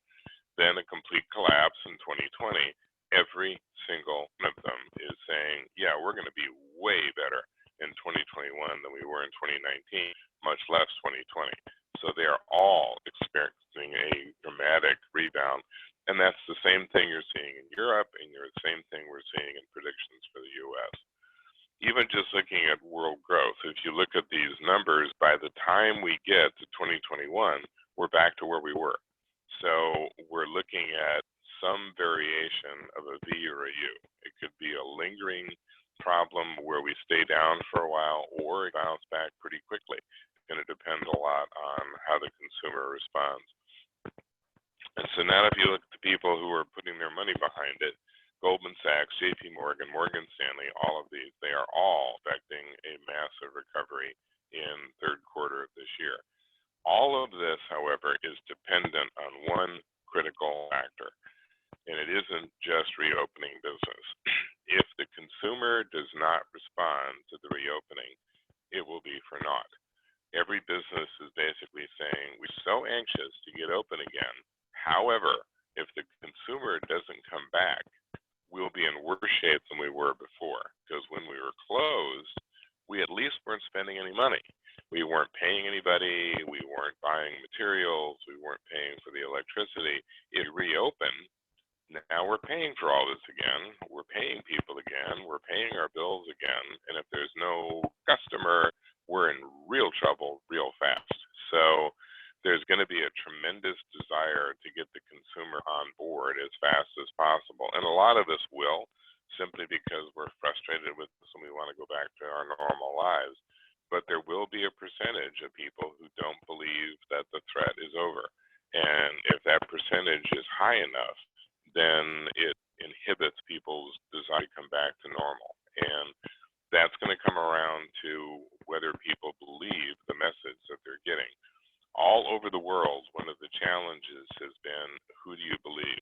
then a complete collapse in 2020. Every single one of them is saying, yeah, we're going to be way better in 2021 than we were in 2019, much less 2020. So they are all experiencing a dramatic rebound. And that's the same thing you're seeing in Europe, and the same thing we're seeing in predictions for the US. Even just looking at world growth, if you look at these numbers, by the time we get to 2021, we're back to where we were. So we're looking at some variation of a V or a U. It could be a lingering problem where we stay down for a while, or it bounce back pretty quickly. It's going to depend a lot on how the consumer responds. And so now if you look at the people who are putting their money behind it, Goldman Sachs, JP Morgan, Morgan Stanley, all of these, they are all expecting a massive recovery in third quarter of this year. All of this, however, is dependent on one critical factor, and it isn't just reopening business. If the consumer does not respond to the reopening, it will be for naught. Every business is basically saying, we're so anxious to get open again. However, if the consumer doesn't come back, we'll be in worse shape than we were before, because when we were closed, we at least weren't spending any money. We weren't paying anybody, we weren't buying materials, we weren't paying for the electricity. It reopened. Now we're paying for all this again, we're paying people again, we're paying our bills again, and if there's no customer, we're in real trouble real fast. So there's going to be a tremendous desire to get the consumer on board as fast as possible. And a lot of us will, simply because we're frustrated with this and we want to go back to our normal lives. But there will be a percentage of people who don't believe that the threat is over. And if that percentage is high enough, then it inhibits people's desire to come back to normal. And that's going to come around to whether people believe the message that they're getting. All over the world, one of the challenges has been, who do you believe?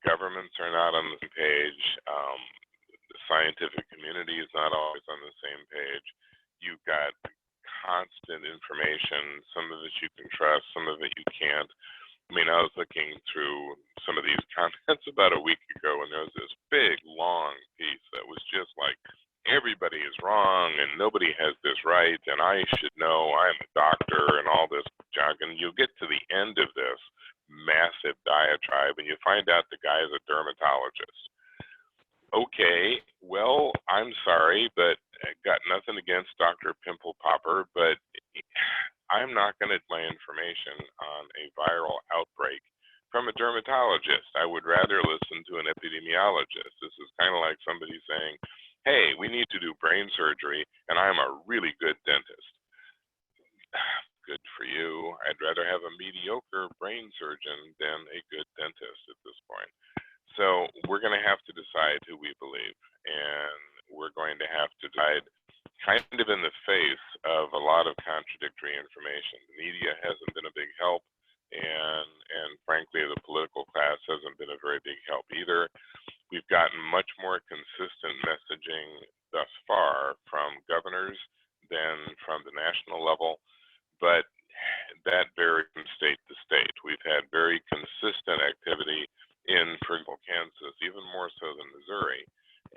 governments are not on the same page. The scientific community is not always on the same page. You've got constant information. Some of it you can trust, some of it you can't. I mean, I was looking through some of these comments about a week ago, and there was this big, long piece that was just like, everybody is wrong, and nobody has this right, and I should know, I'm a doctor, and all this junk. And you get to the end of this massive diatribe, and you find out the guy is a dermatologist. Okay, well, I'm sorry, but I got nothing against Dr. Pimple Popper, but I'm not going to get my information on a viral outbreak from a dermatologist. I would rather listen to an epidemiologist. This is kind of like somebody saying, hey, we need to do brain surgery, and I'm a really good dentist. Good for you. I'd rather have a mediocre brain surgeon than a good dentist at this point. So we're going to have to decide who we believe, and we're going to have to decide kind of in the face of a lot of contradictory information. The media hasn't been a big help, and frankly, the political class hasn't been a very big help either. We've gotten much more consistent messaging thus far from governors than from the national level, but that varies from state to state. We've had very consistent activity in, for example, Kansas, even more so than Missouri,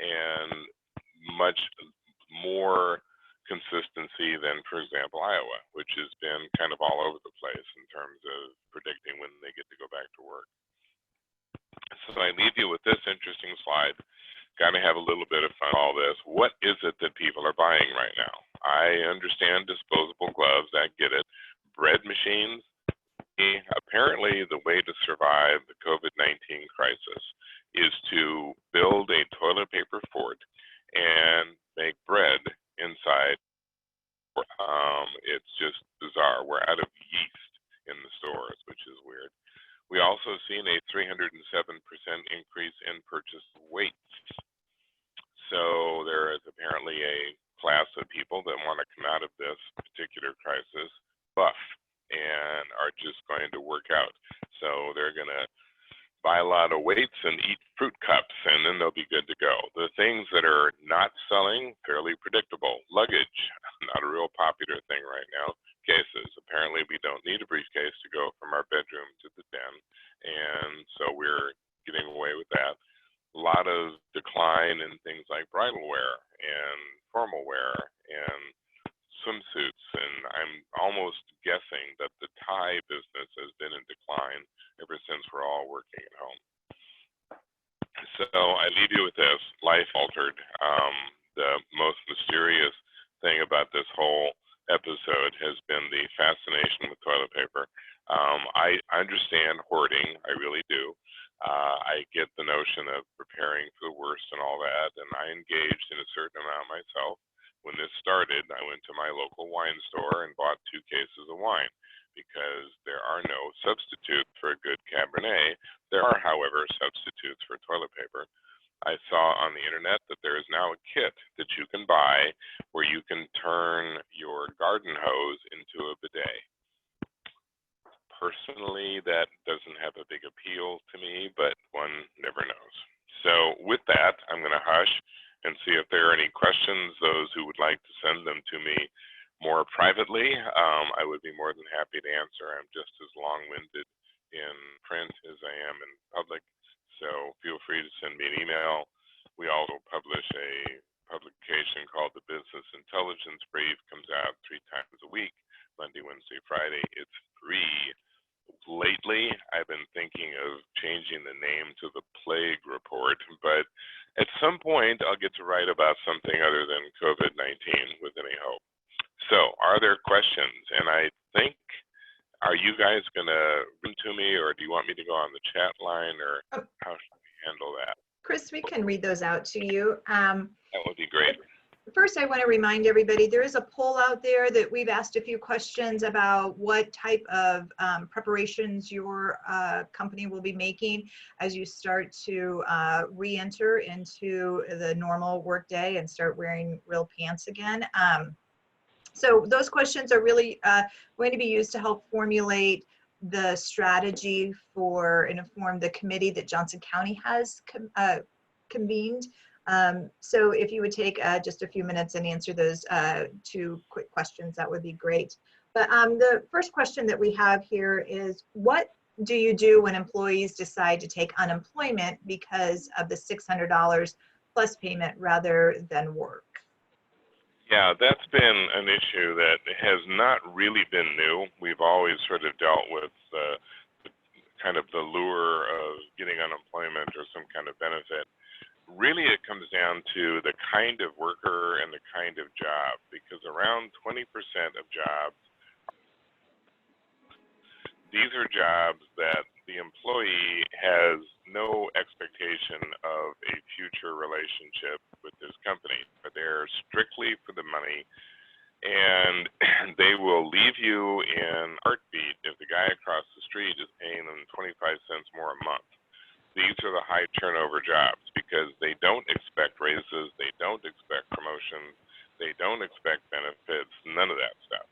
and much more consistency than, for example, Iowa, which has been kind of all over the place in terms of predicting when they get to go back to work. So I leave you with this interesting slide. Got to have a little bit of fun with all this. What is it that people are buying right now? I understand disposable gloves. I get it. Bread machines. Apparently, the way to survive the COVID-19 crisis is to build a toilet paper fort and make bread inside. It's just bizarre. We're out of yeast in the stores, which is weird. We also seen a 307% increase in purchased weights. So there is apparently a class of people that want to come out of this particular crisis buff and are just going to work out. So they're going to buy a lot of weights and eat fruit cups, and then they'll be good to go. The things that are not selling, fairly predictable. Luggage, not a real popular thing right now. Cases, apparently we don't need a briefcase to go from our bedroom to the den, and so we're getting away with that. A lot of decline in things like bridal wear and formal wear and swimsuits, and I'm almost guessing that the tie business has been in decline ever since we're all working at home. So I leave you with this: life altered. The most mysterious thing about this whole episode has been the fascination with toilet paper. I understand hoarding, I really do. I get the notion of preparing for the worst and all that, and I engaged in a certain amount myself. When this started, I went to my local wine store and bought 2 cases of wine because there are no substitutes for a good Cabernet. There are, however, substitutes for toilet paper. I saw on the internet that there is now a kit that you can buy where you can turn your garden hose into a bidet. Personally, that doesn't have a big appeal to me, but one never knows. So with that, I'm going to hush and see if there are any questions. Those who would like to send them to me more privately, I would be more than happy to answer. I'm just as long-winded in print as I am in public, so feel free to send me an email. We also publish a publication called the Business Intelligence Brief. Comes out 3 times a week, Monday, Wednesday, Friday. It's free. Lately, I've been thinking of changing the name to the Plague Report, but at some point, I'll get to write about something other than COVID-19 with any hope. So, are there questions? And I think, are you guys going to read to me, or do you want me to go on the chat line, or how should we handle that? Chris, we can read those out to you. That would be great. First, I want to remind everybody, there is a poll out there that we've asked a few questions about what type of preparations your company will be making as you start to re-enter into the normal workday and start wearing real pants again. So those questions are really going to be used to help formulate the strategy for and inform the committee that Johnson County has convened. So if you would take just a few minutes and answer those 2 quick questions, that would be great. But the first question that we have here is, what do you do when employees decide to take unemployment because of the $600 plus payment rather than work? Yeah, that's been an issue that has not really been new. We've always sort of dealt with kind of the lure of getting unemployment or some kind of benefit. Really, it comes down to the kind of worker and the kind of job, because around 20% of jobs, these are jobs that the employee has no expectation of a future relationship with this company, but they're strictly for the money, and they will leave you in a heartbeat if the guy across the street is paying them 25 cents more a month. These are the high turnover jobs because they don't expect raises, they don't expect promotions, they don't expect benefits, none of that stuff.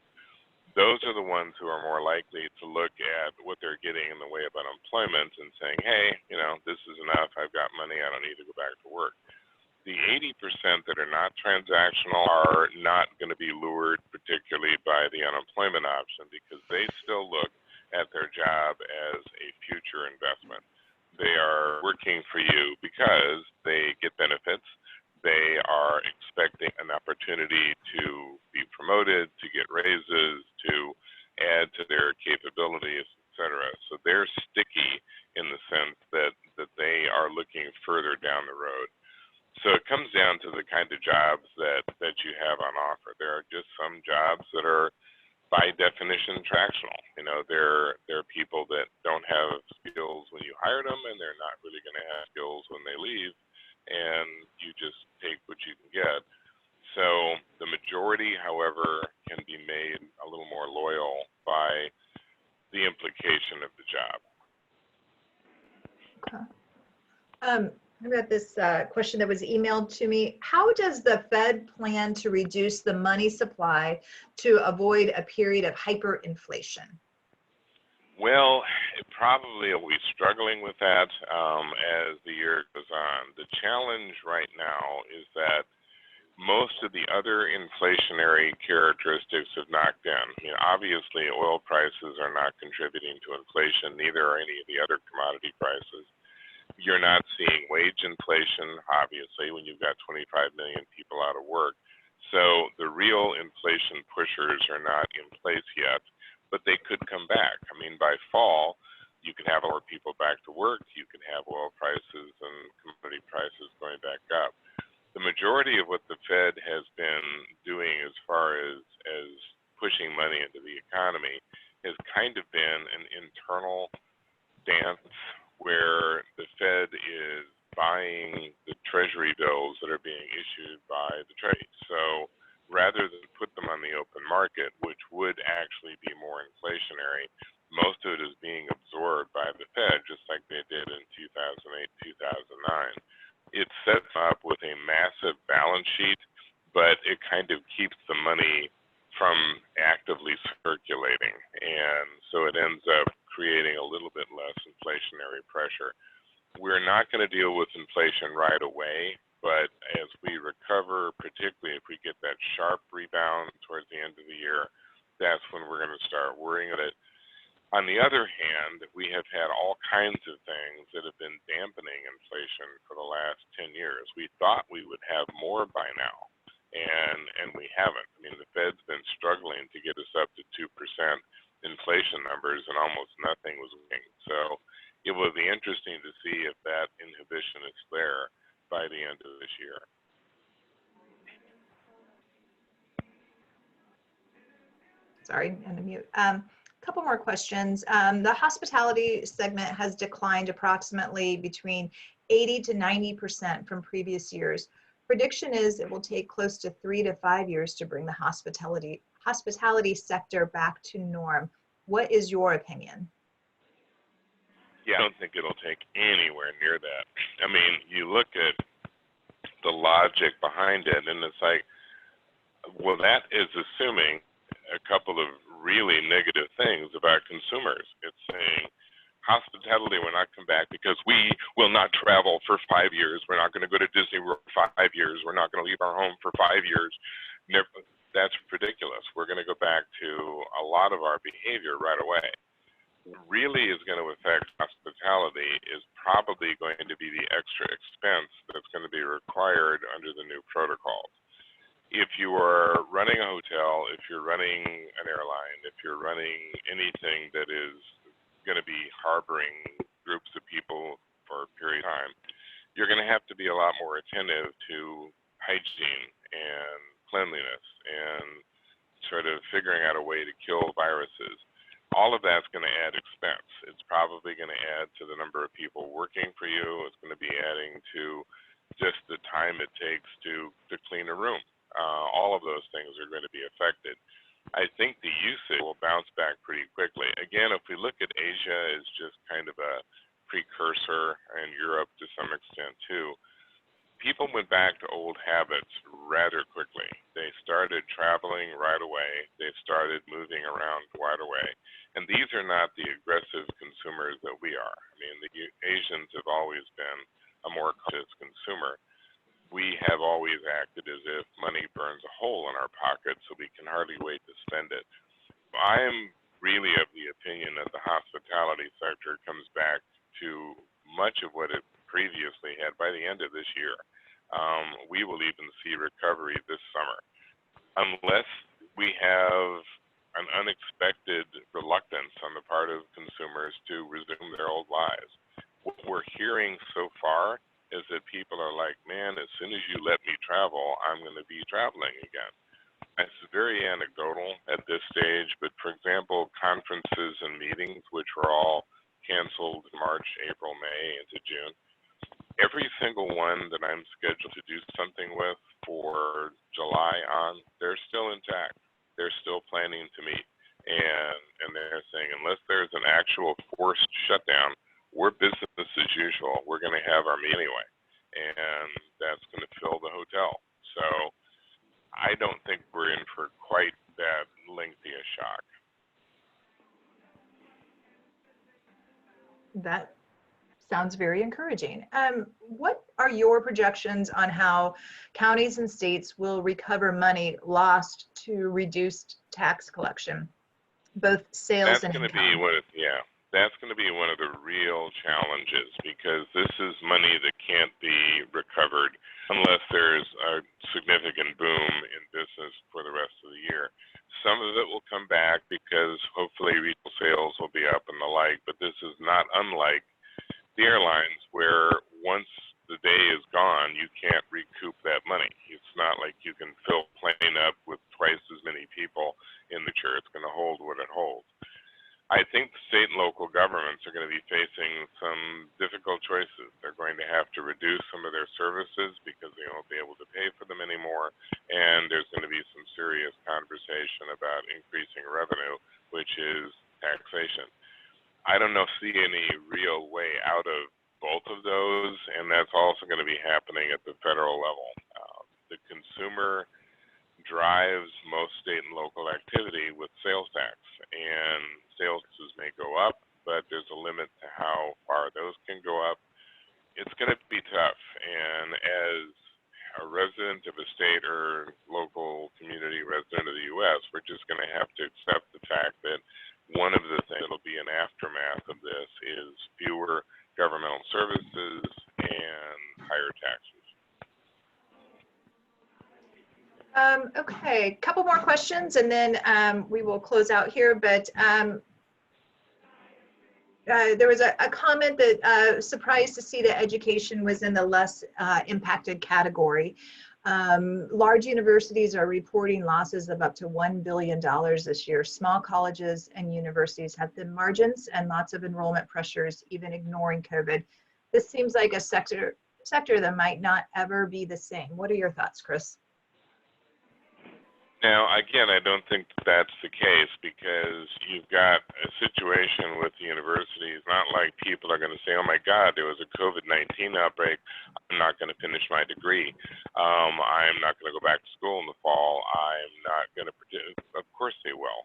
Those are the ones who are more likely to look at what they're getting in the way of unemployment and saying, hey, you know, this is enough, I've got money, I don't need to go back to work. The 80% that are not transactional are not going to be lured particularly by the unemployment option because they still look at their job as a future investment. They are working for you because they get benefits. They are expecting an opportunity to be promoted, to get raises, to add to their capabilities, etc. So they're sticky in the sense that they are looking further down the road. So it comes down to the kind of jobs that you have on offer. There are just some jobs that are by definition transactional. You know, they're people that don't have skills when you hire them, and they're not really going to have skills when they leave, and you just take what you can get. So the majority, however, can be made a little more loyal by the implication of the job. Okay. I got this question that was emailed to me. How does the Fed plan to reduce the money supply to avoid a period of hyperinflation? Well, it probably will be struggling with that as the year goes on. The challenge right now is that most of the other inflationary characteristics have knocked in. I mean, obviously, oil prices are not contributing to inflation, neither are any of the other commodity prices. You're not seeing wage inflation, obviously, when you've got 25 million people out of work. So the real inflation pushers are not in place yet, but they could come back. I mean, by fall, you can have more people back to work. You can have oil prices and commodity prices going back up. The majority of what the Fed has been doing as far as pushing money into the economy has kind of been an internal dance where the Fed is buying the treasury bills that are being issued by the trade. So rather than put them on the open market, which would actually be more inflationary, most of it is being absorbed by the Fed, just like they did in 2008, 2009. It sets up with a massive balance sheet, but it kind of keeps the money from actively circulating. And so it ends up creating a little bit less inflationary pressure. We're not going to deal with inflation right away, but as we recover, particularly if we get that sharp rebound towards the end of the year, that's when we're going to start worrying about it. On the other hand, we have had all kinds of things that have been dampening inflation for the last 10 years. We thought we would have more by now, and we haven't. I mean, the Fed's been struggling to get us up to 2% inflation numbers, and almost nothing was winning. So it will be interesting to see if that inhibition is there by the end of this year. Sorry, I'm on mute. Couple more questions. The hospitality segment has declined approximately between 80 to 90% from previous years. Prediction is it will take close to 3 to 5 years to bring the hospitality sector back to norm. What is your opinion? Yeah, I don't think it'll take anywhere near that. I mean, you look at the logic behind it, and it's like, well, that is assuming a couple of really negative things about consumers. It's saying, hospitality will not come back because we will not travel for 5 years. We're not going to go to Disney World for 5 years. We're not going to leave our home for 5 years. Never, that's ridiculous. We're going to go back to a lot of our behavior right away. What really is going to affect hospitality is probably going to be the extra expense that's going to be required under the new protocols. If you are running a hotel, if you're running an airline, if you're running anything that is going to be harboring groups of people for a period of time, you're going to have to be a lot more attentive to hygiene and cleanliness and sort of figuring out a way to kill viruses. All of that's going to add expense. It's probably going to add to the number of people working for you. It's going to be adding to just the time it takes to clean a room. All of those things are going to be affected. I think the usage will bounce back pretty quickly. Again, if we look at Asia as just kind of a precursor, and Europe to some extent too, people went back to old habits rather quickly. They started traveling right away. They started moving around right away. And these are not the aggressive consumers that we are. I mean, the Asians have always been a more cautious consumer. We have always acted as if money burns a hole in our pocket, so we can hardly wait to spend it. I'm really of the opinion that the hospitality sector comes back to much of what it previously had by the end of this year. We will even see recovery this summer, unless we have an unexpected reluctance on the part of consumers to resume their old lives. What we're hearing so far is that people are like, man, as soon as you let me travel, I'm going to be traveling again. It's very anecdotal at this stage, but for example, conferences and meetings, which were all canceled in March, April, May, into June, every single one that I'm scheduled to do something with for July on, they're still intact. They're still planning to meet. And they're saying, unless there's an actual forced shutdown, we're business as usual. We're going to have our meeting anyway, and that's going to fill the hotel. So I don't think we're in for quite that lengthy a shock. That sounds very encouraging. What are your projections on how counties and states will recover money lost to reduced tax collection, both sales and income? That's going to be one of the real challenges, because this is money that can't be recovered unless there's a significant boom in business for the rest of the year. Some of it will come back because hopefully retail sales will be up and the like, but this is not unlike the airlines, where once the day is gone, you can't recoup that money. It's not like you can fill a plane up with twice as many people in the chair. It's going to hold what it holds. I think state and local governments are going to be facing some difficult choices. They're going to have to reduce some of their services because they won't be able to pay for them anymore, and there's going to be some serious conversation about increasing revenue, which is taxation. I don't see any real way out of both of those, and that's also going to be happening at the federal level. The consumer drives most state and local activity with sales tax, and sales taxes may go up, but there's a limit to how far those can go up. It's going to be tough, and as a resident of a state or local community resident of the U.S., we're just going to have to accept the fact that one of the things that will be an aftermath of this is fewer governmental services and higher taxes. Okay, couple more questions and then we will close out here, but there was a comment that surprised to see that education was in the less impacted category. Large universities are reporting losses of up to $1 billion this year. Small colleges and universities have thin margins and lots of enrollment pressures, even ignoring COVID. This seems like a sector that might not ever be the same. What are your thoughts, Chris? Now, again, I don't think that's the case because you've got a situation with the universities, not like people are going to say, oh my God, there was a COVID-19 outbreak, I'm not going to finish my degree. I'm not going to go back to school in the fall. I'm not going to produce. Of course they will.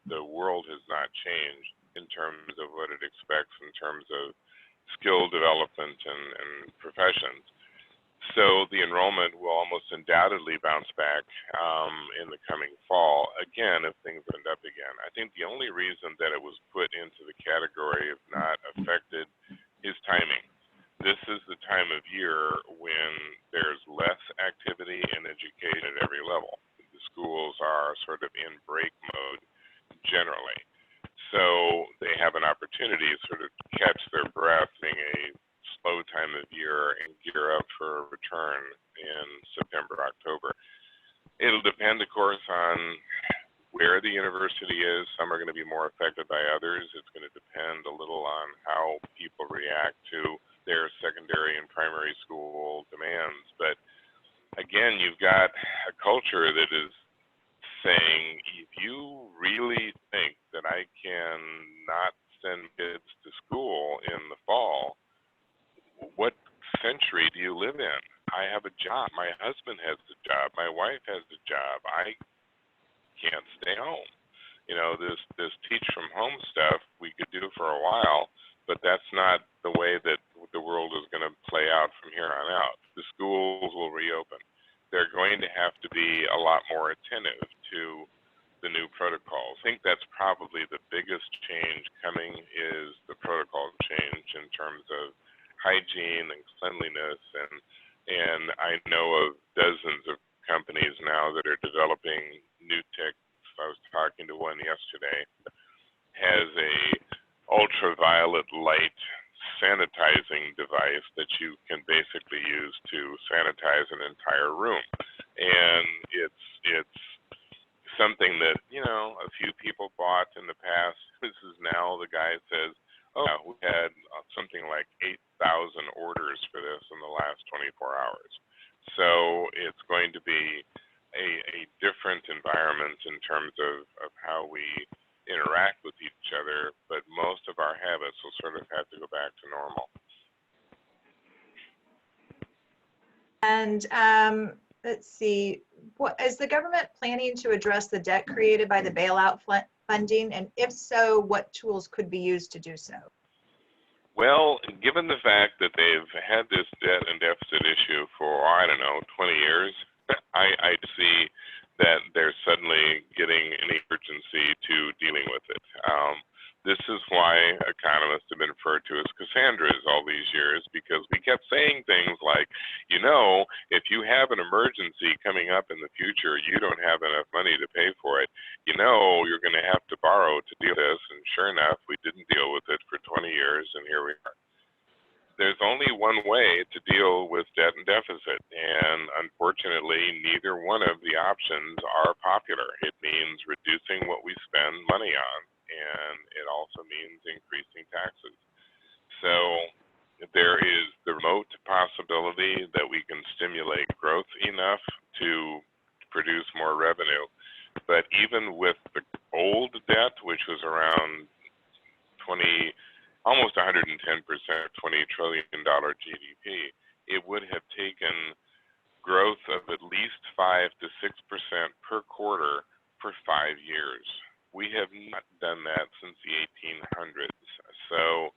The world has not changed in terms of what it expects in terms of skill development and professions. So the enrollment will almost undoubtedly bounce back in the coming fall, again, if things end up again. I think the only reason that it was put into the category of not affected is timing. This is the time of year when there's less activity in education at every level. The schools are sort of in break mode generally. So they have an opportunity to sort of catch their breath being a slow time of year and gear up for a return in September, October. It'll depend, of course, on where the university is. Some are going to be more affected by others. It's going to depend a little on how people react to their secondary and primary school demands. But again, you've got a culture that is saying, if you really think that I can not send kids to school in the fall, what century do you live in? I have a job. My husband has a job. My wife has a job. I can't stay home. You know, this teach from home stuff we could do for a while, but that's not the way that the world is going to play out from here on out. The schools will reopen. They're going to have to be a lot more attentive to the new protocols. I think that's probably the biggest change coming is the protocol change in terms of hygiene and cleanliness, and I know of dozens of companies now that are developing new tech. I was talking to one yesterday, has a ultraviolet light sanitizing device that you can basically use to sanitize an entire room, and it's something that, you know, a few people bought in the past. This is now the guy says, oh, yeah, we had something like 8,000 orders for this in the last 24 hours. So it's going to be a different environment in terms of how we interact with each other, but most of our habits will sort of have to go back to normal. And let's see, what is the government planning to address the debt created by the bailout funding? And if so, what tools could be used to do so? Well, given the fact that they've had this debt and deficit issue for, I don't know, 20 years, I see that they're suddenly getting an urgency to dealing with it. This is why economists have been referred to as Cassandras all these years, because we kept saying things like, you know, if you have an emergency coming up in the future, you don't have enough money to pay for it. You know, you're going to have to borrow to deal with this. And sure enough, we didn't deal with it for 20 years, and here we are. There's only one way to deal with debt and deficit, and unfortunately, neither one of the options are popular. It means reducing what we spend money on, and it also means increasing taxes. So there is the remote possibility that we can stimulate growth enough to produce more revenue. But even with the old debt, which was around almost 110%, $20 trillion GDP, it would have taken growth of at least 5 to 6% per quarter for 5 years. We have not done that since the 1800s. So,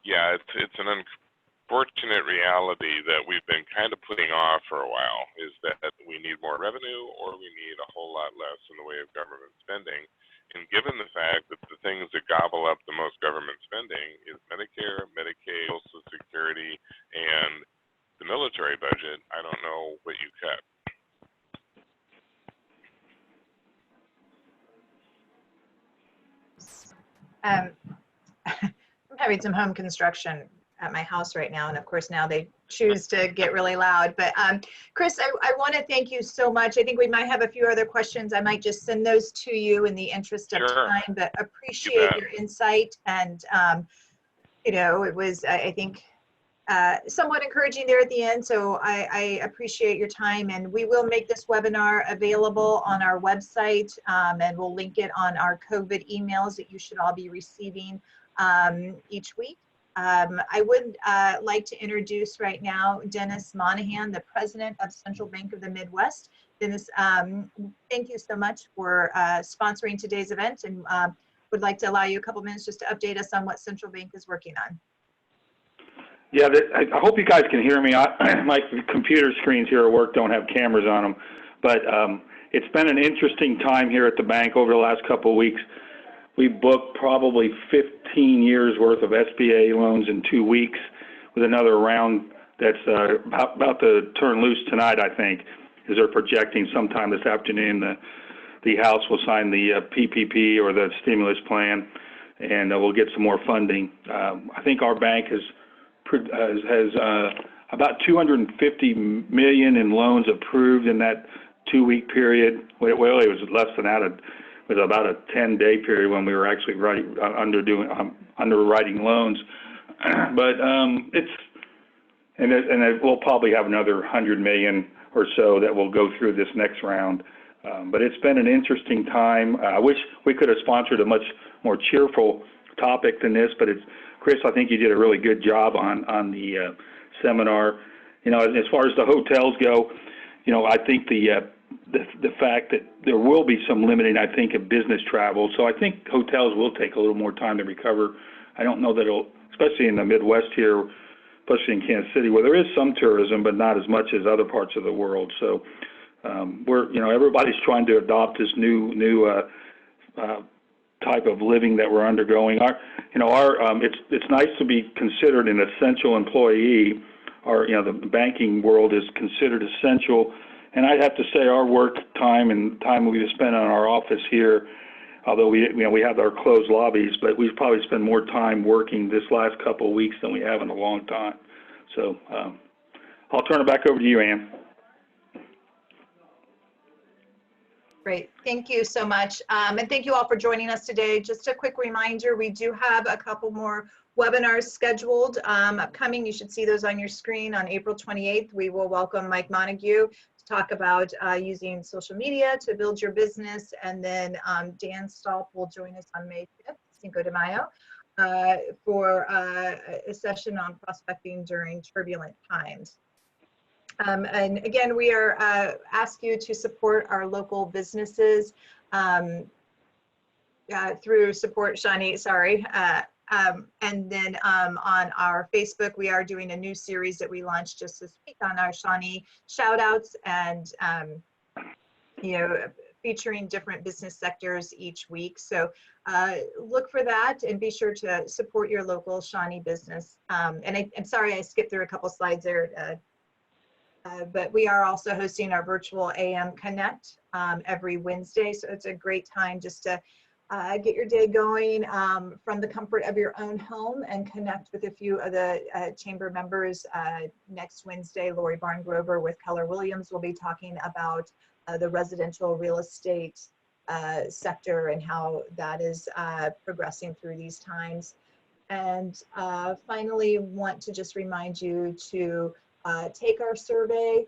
yeah, it's an unfortunate reality that we've been kind of putting off for a while, is that we need more revenue or we need a whole lot less in the way of government spending. And given the fact that the things that gobble up the most government spending is Medicare, Medicaid, Social Security, and the military budget, I don't know what you cut. I'm having some home construction at my house right now, and of course now they choose to get really loud. But Chris, I want to thank you so much. I think we might have a few other questions. I might just send those to you in the interest of time, but appreciate your insight. And you know, it was, I think somewhat encouraging there at the end. So I appreciate your time, and we will make this webinar available on our website, and we'll link it on our COVID emails that you should all be receiving each week. I would like to introduce right now Dennis Monahan, the president of Central Bank of the Midwest. Dennis, thank you so much for sponsoring today's event, and would like to allow you a couple minutes just to update us on what Central Bank is working on. Yeah, I hope you guys can hear me. My computer screens here at work don't have cameras on them, but it's been an interesting time here at the bank over the last couple of weeks. We booked probably 15 years worth of SBA loans in 2 weeks, with another round that's about to turn loose tonight, I think, as they're projecting sometime this afternoon. The House will sign the PPP, or the stimulus plan, and we'll get some more funding. I think our bank has about $250 million in loans approved in that 2-week period. Well, it was less than that. It was about a 10-day period when we were actually underwriting loans. But we'll probably have another $100 million or so that will go through this next round. But it's been an interesting time. I wish we could have sponsored a much more cheerful topic than this, but Chris, I think you did a really good job on the seminar. You know, as far as the hotels go, you know, I think the fact that there will be some limiting, I think, of business travel. So I think hotels will take a little more time to recover. I don't know that it'll, especially in the Midwest here, especially in Kansas City, where there is some tourism, but not as much as other parts of the world. So everybody's trying to adopt this new type of living that we're undergoing. It's nice to be considered an essential employee. The banking world is considered essential, and I'd have to say our work time and time we spend on our office here, although we have our closed lobbies, but we've probably spent more time working this last couple of weeks than we have in a long time. So I'll turn it back over to you, Ann. Great, thank you so much. And thank you all for joining us today. Just a quick reminder, we do have a couple more webinars scheduled upcoming. You should see those on your screen. On April 28th, we will welcome Mike Montague to talk about using social media to build your business. And then Dan Stolp will join us on May 5th, Cinco de Mayo, for a session on prospecting during turbulent times. And again, we are ask you to support our local businesses through support Shawnee, sorry. And then on our Facebook, we are doing a new series that we launched just this week on our Shawnee shout outs, and featuring different business sectors each week. So look for that and be sure to support your local Shawnee business. And I'm sorry I skipped through a couple slides there. But we are also hosting our virtual AM Connect every Wednesday. So it's a great time just to get your day going from the comfort of your own home and connect with a few of the chamber members. Next Wednesday, Lori Barngrover with Keller Williams will be talking about the residential real estate sector and how that is progressing through these times. And finally, want to just remind you to take our survey.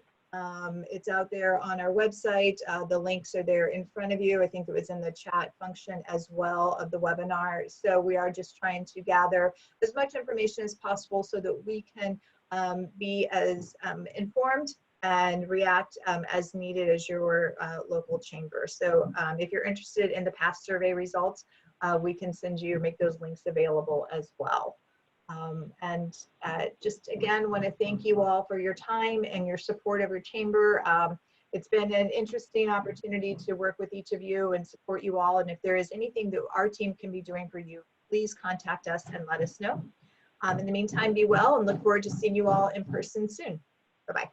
It's out there on our website. The links are there in front of you. I think it was in the chat function as well of the webinar. So we are just trying to gather as much information as possible so that we can be as informed and react as needed as your local chamber. So if you're interested in the past survey results, we can send you or make those links available as well. And just again, want to thank you all for your time and your support of your chamber. It's been an interesting opportunity to work with each of you and support you all. And if there is anything that our team can be doing for you, please contact us and let us know. In the meantime, be well and look forward to seeing you all in person soon. Bye-bye.